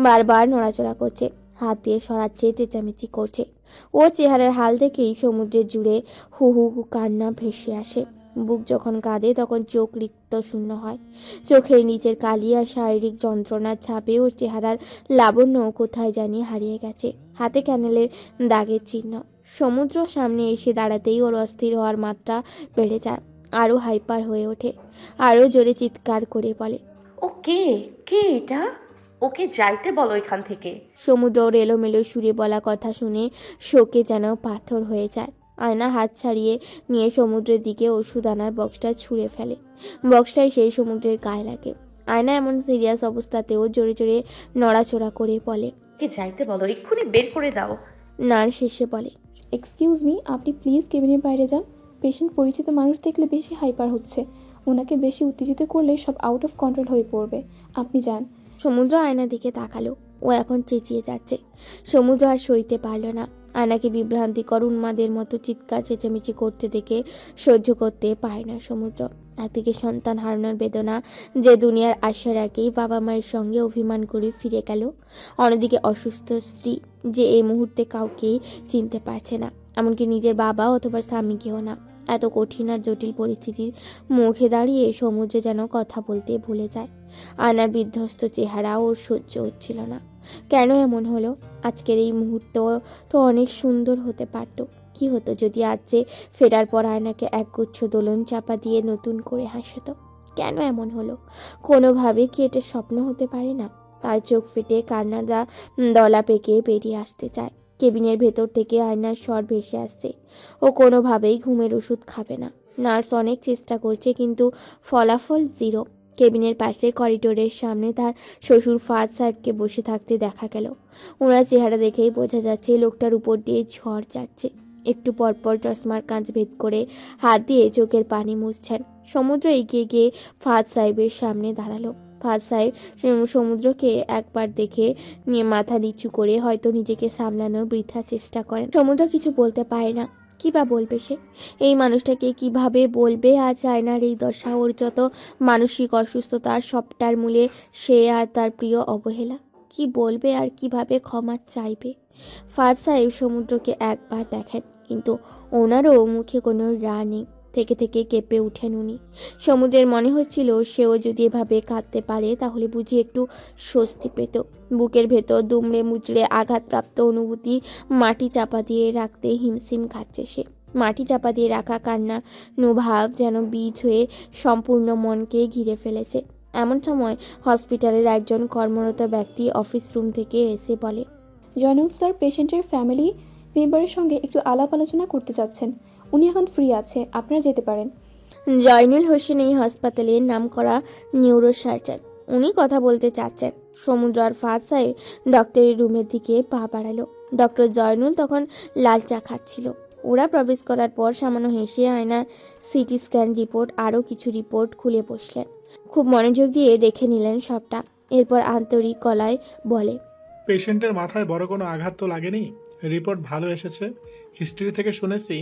বারবার নড়াচড়া করছে, হাত দিয়ে সরাচ্ছে, চেঁচামেচি করছে। ও চেহারার হাল দেখেই সমুদ্রের জুড়ে হু হু কান্না ভেসে আসে। বুক যখন কাঁদে তখন চোখ রিক্ত শূন্য হয়। চোখের নিচের কালি আর শারীরিক যন্ত্রণার ছাপে ওর চেহারার লাবণ্য কোথায় জানি হারিয়ে গেছে। হাতে ক্যানেলের দাগের চিহ্ন। সমুদ্র সামনে এসে দাঁড়াতেই ওর অস্থির হওয়ার মাত্রা বেড়ে যায়, আরও হাইপার হয়ে ওঠে, আরও জোরে চিৎকার করে বলে, ও কে? কে এটা? ওকে যাইতে বলো এখান থেকে। সমুদ্র ওর এলোমেলো সুরে বলা কথা শুনে শোকে যেন পাথর হয়ে যায়। আয়না হাত ছাড়িয়ে নিয়ে সমুদ্রের দিকে ওষুধ আনার বক্সটা ছুঁড়ে ফেলে। বক্সটাই সেই সমুদ্রের গায়ে লাগে। আয়না এমন সিরিয়াস অবস্থাতেও জোরে জোরে নড়াচড়া করে বলে, কে যাইতে বলো, এক্ষুনি বের করে দাও। নার্স শেষে বলে, এক্সকিউজ মি, আপনি প্লিজ কেবিনের বাইরে যান। পেশেন্ট পরিচিত মানুষ দেখলে বেশি হাইপার হচ্ছে, ওনাকে বেশি উত্তেজিত করলে সব আউট অফ কন্ট্রোল হয়ে পড়বে। আপনি যান। সমুদ্র আয়নার দিকে তাকালো। ও এখন চেঁচিয়ে যাচ্ছে। সমুদ্র আর সইতে পারল না। আয়নাকে বিভ্রান্তিকর উন্মাদের মতো চিৎকার চেঁচামেচি করতে দেখে সহ্য করতে পারে না সমুদ্র। একদিকে সন্তান হারানোর বেদনা, যে দুনিয়ার আসার আগেই বাবা মায়ের সঙ্গে অভিমান করে ফিরে গেল। অন্যদিকে অসুস্থ স্ত্রী, যে এই মুহূর্তে কাউকেই চিনতে পারছে না, এমনকি নিজের বাবা অথবা স্বামীকেও না। এত কঠিন আর জটিল পরিস্থিতির মুখে দাঁড়িয়ে সমুদ্রে যেন কথা বলতে ভুলে যায়। আয়নার বিধ্বস্ত চেহারা ওর সহ্য হচ্ছিল না। কেন এমন হলো? আজকের এই মুহূর্ত তো অনেক সুন্দর হতে পারত। কি হতো যদি আজ যে ফেরার পর আয়নাকে একগুচ্ছ দোলন চাপা দিয়ে নতুন করে হাসাতো? কেন এমন হলো? কোনোভাবে কি এটা স্বপ্ন হতে পারে না? তার চোখ ফেটে কান্নার দলা পেকে বেরিয়ে আসতে চায়। কেবিনের ভেতর থেকে আয়নার স্বর ভেসে আসছে, ও কোনোভাবেই ঘুমের ওষুধ খাবে না। নার্স অনেক চেষ্টা করছে, কিন্তু ফলাফল জিরো। কেবিনের পাশে করিডোরের সামনে তার শ্বশুর ফাদ সাহেবকে বসে থাকতে দেখা গেল। ওনার চেহারা দেখেই বোঝা যাচ্ছে লোকটার উপর দিয়ে ঝড় যাচ্ছে। একটু পরপর চশমার কাঁচ ভেদ করে হাত দিয়ে চোখের পানি মুছছেন। সমুদ্র এগিয়ে গিয়ে ফাদ সাহেবের সামনে দাঁড়ালো। ফাদ সাহেব সমুদ্রকে একবার দেখে নিয়ে মাথা নিচু করে হয়তো নিজেকে সামলানোর বৃথা চেষ্টা করেন। সমুদ্র কিছু বলতে পারে না। কী বা বলবে সে? এই মানুষটাকে কিভাবে বলবে আজ আয়নার এই দশা, ওর যত মানসিক অসুস্থতা সবটার মূলে সে আর তার প্রিয় অবহেলা। কি বলবে আর কিভাবে ক্ষমা চাইবে? ফাদ সাহেব সমুদ্রকে একবার দেখেন, কিন্তু ওনারও মুখে কোনো রা নেই। থেকে থেকে কেঁপে উঠেন উনি। সমুদ্রের মনে হচ্ছিল সেও যদি এভাবে কাঁদতে পারে তাহলে বুঝি একটু স্বস্তি পেত। বুকের ভেতর দুমড়ে মুচড়ে আঘাতপ্রাপ্ত অনুভূতি মাটি চাপা দিয়ে রাখতে হিমশিম খাচ্ছে সে। মাটি চাপা দিয়ে রাখা কান্না ভাব যেন বীজ হয়ে সম্পূর্ণ মনকে ঘিরে ফেলেছে। এমন সময় হসপিটালের একজন কর্মরত ব্যক্তি অফিস রুম থেকে এসে বলে, জয়নুল স্যার পেশেন্টের ফ্যামিলি মেম্বারের সঙ্গে একটু আলাপ আলোচনা করতে চাচ্ছেন। উনি এখন ফ্রি আছে, আপনারা যেতে পারেন। জয়নুল হোসেন এই হাসপাতালের নামকরা নিউরো সার্জন। উনি কথা বলতে চাচ্ছেন। সমুদ্র আর ফাদ সাহেব ডক্টরের রুমের দিকে পা বাড়ালো। ডক্টর জয়নুল তখন লাল চা খাচ্ছিল। ওরা প্রবেশ করার পর সামান্য হেসে আয়নার সিটি স্ক্যান রিপোর্ট আরও কিছু রিপোর্ট খুলে বসলেন। খুব মনোযোগ দিয়ে দেখে নিলেন সবটা। এরপর আন্তরিক গলায় বলে, পেশেন্টের মাথায় বড় কোনো আঘাত তো লাগেনি, রিপোর্ট ভালো এসেছে। হিস্ট্রি থেকে শুনেছি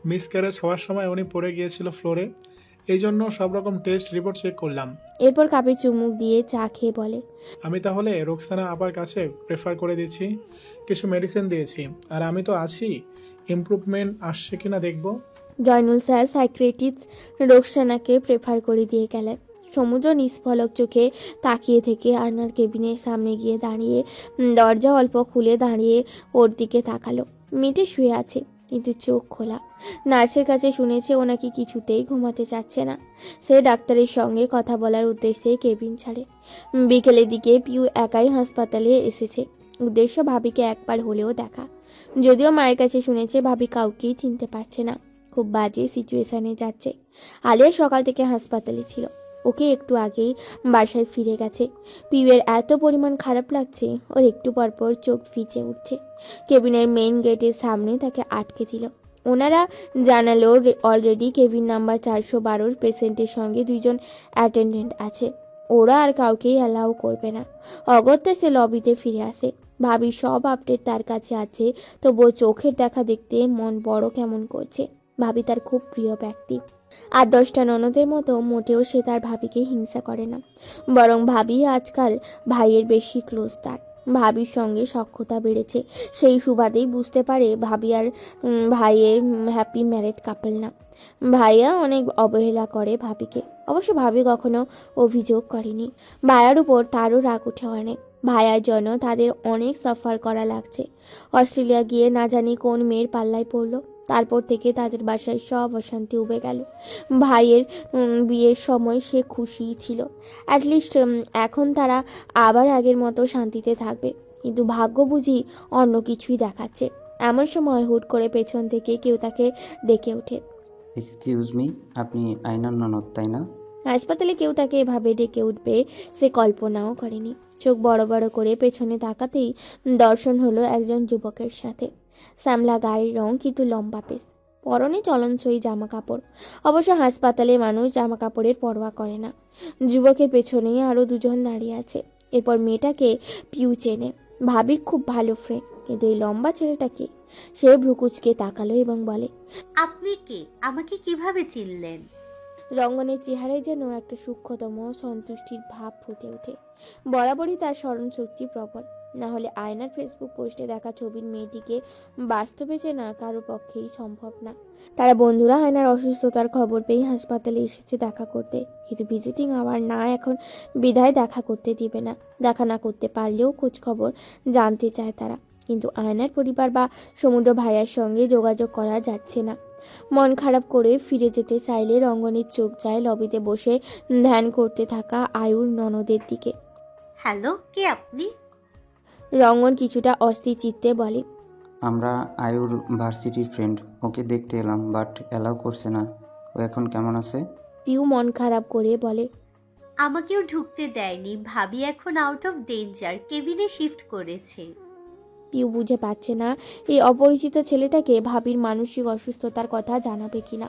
মিসক্যারেজ হওয়ার সময় উনি পড়ে গিয়েছিল ফ্লোরে, এই জন্য সব রকম টেস্ট রিপোর্ট চেক করলাম। এরপর কাপে চুমুক দিয়ে চা খেয়ে বলে, আমি তাহলে রোকসানা আপার কাছে প্রেফার করে দিচ্ছি, কিছু মেডিসিন দিয়েছি, আর আমি তো আছি, ইমপ্রুভমেন্ট আসছে কিনা দেখব। জয়নুল স্যার সাইক্রেটিস্ট রোকসানাকে প্রেফার করে দিয়ে গেলেন। সমুদ্র নিষ্ফলক চোখে তাকিয়ে থেকে আয়নার কেবিনের সামনে গিয়ে দাঁড়িয়ে দরজা অল্প খুলে দাঁড়িয়ে ওর দিকে তাকালো। মেয়েটি শুয়ে আছে কিন্তু চোখ খোলা। নার্সের কাছে শুনেছে ও নাকি কিছুতেই ঘুমাতে চাচ্ছে না। সে ডাক্তারের সঙ্গে কথা বলার উদ্দেশ্যে কেবিন ছাড়ে। বিকেলের দিকে পিউ একাই হাসপাতালে এসেছে। উদ্দেশ্য ভাবিকে একবার হলেও দেখা। যদিও মায়ের কাছে শুনেছে ভাবি কাউকেই চিনতে পারছে না, খুব বাজে সিচুয়েশনে যাচ্ছে। আলিয়া সকাল থেকে হাসপাতালে ছিল, ওকে একটু আগেই বাসায় ফিরে গেছে। পিউয়ের এত পরিমাণ খারাপ লাগছে ওর একটু পরপর চোখ ভিজে উঠছে। কেবিনের মেইন গেটের সামনে তাকে আটকে দিল। ওনারা জানালো অলরেডি কেবিন নাম্বার 412 পেশেন্টের সঙ্গে 2 জন অ্যাটেন্ডেন্ট আছে, ওরা আর কাউকেই অ্যালাউ করবে না। অগত্যা সে লবিতে ফিরে আসে। ভাবি সব আপডেট তার কাছে আছে, তবুও চোখের দেখা দেখতে মন বড় কেমন করছে। ভাবি তার খুব প্রিয় ব্যক্তি, আর 10টা ননদের মতো মোটেও সে তার ভাবিকে হিংসা করে না, বরং ভাবি আজকাল ভাইয়ের বেশি ক্লোজ তার। ভাবির সঙ্গে সখ্যতা বেড়েছে, সেই সুবাদেই বুঝতে পারে ভাবি আর ভাইয়ের হ্যাপি ম্যারেড কাপল না। ভাইয়া অনেক অবহেলা করে ভাবিকে, অবশ্য ভাবি কখনো অভিযোগ করেনি। ভাইয়ার উপর তারও রাগ উঠে অনেক। ভাইয়ার জন্য তাদের অনেক সাফার করা লাগছে। অস্ট্রেলিয়া গিয়ে না জানি কোন মেয়ের পাল্লায় পড়লো, তারপর থেকে তাদের বাসায় সব অশান্তি উবে গেল। ভাইয়ের বিয়ের সময় সে খুশিই ছিল, অ্যাটলিস্ট এখন তারা আবার আগের মতো শান্তিতে থাকবে। কিন্তু ভাগ্য বুঝি অন্য কিছুই দেখাচ্ছে। এমন সময় হুট করে পেছন থেকে কেউ তাকে ডেকে ওঠে। এক্সকিউজ মি, আপনি আয়নার ননদ তাই না? হাসপাতালে কেউ তাকে এভাবে ডেকে উঠবে সে কল্পনাও করেনি। চোখ বড় বড় করে পেছনে তাকাতেই দর্শন হলো একজন যুবকের সাথে। শ্যামলা গায়ের রং, কিন্তু লম্বা পেস, পরনে চলনসই জামা কাপড়। অবশ্য হাসপাতালে মানুষ জামা কাপড়ের পরোয়া করে না। যুবকের পেছনে আরও 2 জন দাঁড়িয়ে আছে। এরপর মেয়েটাকে পিউ চেনে, ভাবির খুব ভালো ফ্রেন্ড। কিন্তু এই লম্বা ছেলেটাকে? সে ভ্রুকুচকে তাকালো এবং বলে, আপনি কে? আমাকে কিভাবে চিনলেন? রঙ্গনের চেহারায় যেন একটা সূক্ষ্মতম সন্তুষ্টির ভাব ফুটে ওঠে। বরাবরই তার স্মরণ শক্তি প্রবল, না হলে আয়নার ফেসবুক পোস্টে দেখা ছবির মেয়েটিকে বাস্তবে চেনা কারো পক্ষেই সম্ভব না। তারা বন্ধুরা আয়নার অসুস্থতার খবর পেয়ে হাসপাতালে এসেছে দেখা করতে, কিন্তু ভিজিটিং আওয়ার না এখন বিদায় দেখা করতে দিবে না। দেখা না করতে পারলেও খোঁজ খবর জানতে চায় তারা, কিন্তু আয়নার পরিবার বা সমুদ্র ভাইয়ার সঙ্গে যোগাযোগ করা যাচ্ছে না। মন খারাপ করে ফিরে যেতে চাইলে রঙ্গনের চোখ যায় লবিতে বসে ধ্যান করতে থাকা আয়ুর ননদের দিকে। হ্যালো, কে আপনি? রঙ্গন কিছুটা অস্থির চিত্তে বলে, আমরা আয়ুর ভার্সিটির ফ্রেন্ড, ওকে দেখতে এলাম বাট অ্যালাউ করছে না। ও এখন কেমন আছে? পিউ মন খারাপ করে বলে, আমাকেও ঢুকতে দেয়নি। ভাবি এখন আউট অফ ডেঞ্জার, কেবিনে শিফট করেছে। পিউ বুঝে পাচ্ছে না এই অপরিচিত ছেলেটাকে ভাবির মানসিক অসুস্থতার কথা জানাবে কিনা।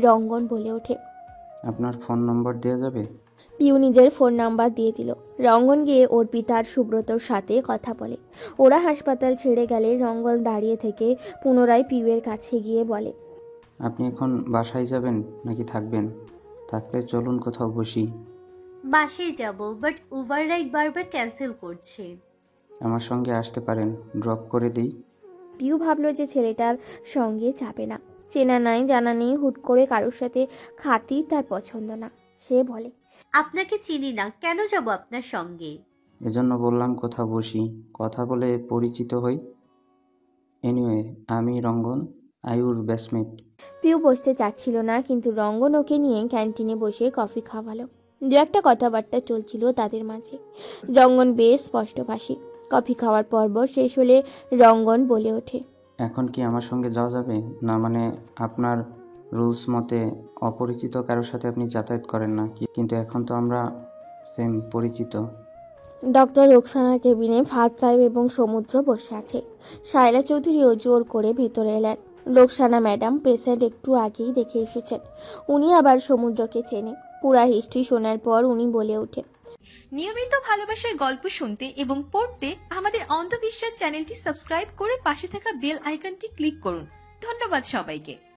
রঙ্গন বলে ওঠে, আপনার ফোন নম্বর দেওয়া যাবে? পিউ নিজের ফোন নাম্বার দিয়ে দিল। রঙ্গন গিয়ে ওর পিতার সুব্রতর সাথে কথা বলে। ওরা হাসপাতাল ছেড়ে গেলে রঙ্গন দাঁড়িয়ে থেকে পুনরায় পিউয়ের কাছে গিয়ে বলে, আপনি এখন বাসায় যাবেন নাকি থাকবেন? থাকলে চলুন কোথাও বসি। বাসায় যাব, বাট ওভাররাইড বারবার ক্যান্সেল করছে। আমার সঙ্গে আসতে পারেন, ড্রপ করে দিই। পিউ ভাবলো যে ছেলেটার সঙ্গে যাবে না। চেনা নাই জানা নেই, হুট করে কারোর সাথে খাতির তার পছন্দ না। সে বলে, আপনাকে চিনি না, কেন যাব আপনার সঙ্গে? এজন্য বললাম কোথাও বসি, কথা বলে পরিচিত হই। এনিওয়ে, আমি রঙ্গন, আয়ুর ব্যাচমেট। পিউ বসতে চাচ্ছিল না, কিন্তু রঙ্গন ওকে নিয়ে ক্যান্টিনে বসে কফি খাওয়ালো। দু একটা কথাবার্তা চলছিল তাদের মাঝে। রঙ্গন বেশ স্পষ্টভাষী। কফি খাওয়ার পর্ব শেষ হলে রঙ্গন বলে ওঠে, এখন কি আমার সঙ্গে যাওয়া যাবে? না মানে আপনার রুলস মতে অপরিচিত কারোর সাথে আপনি যাতায়াত করেন না, কিন্তু এখন তো আমরা সেম পরিচিত। ডক্টর রোকসানার কেবিনে ফাদ সাহেব এবং সমুদ্র বসে আছে। শায়লা চৌধুরীও জোর করে ভেতরে এলেন। রোকসানা ম্যাডাম পেশেন্ট একটু আগেই দেখে এসেছেন। উনি আবার সমুদ্রকে চেনে। পুরা হিস্ট্রি শোনার পর উনি বলে ওঠে, নিয়মিত ভালোবাসার গল্প শুনতে এবং পড়তে আমাদের অন্ধবিশ্বাস চ্যানেলটি সাবস্ক্রাইব করে পাশে থাকা বেল আইকনটি ক্লিক করুন। ধন্যবাদ সবাইকে।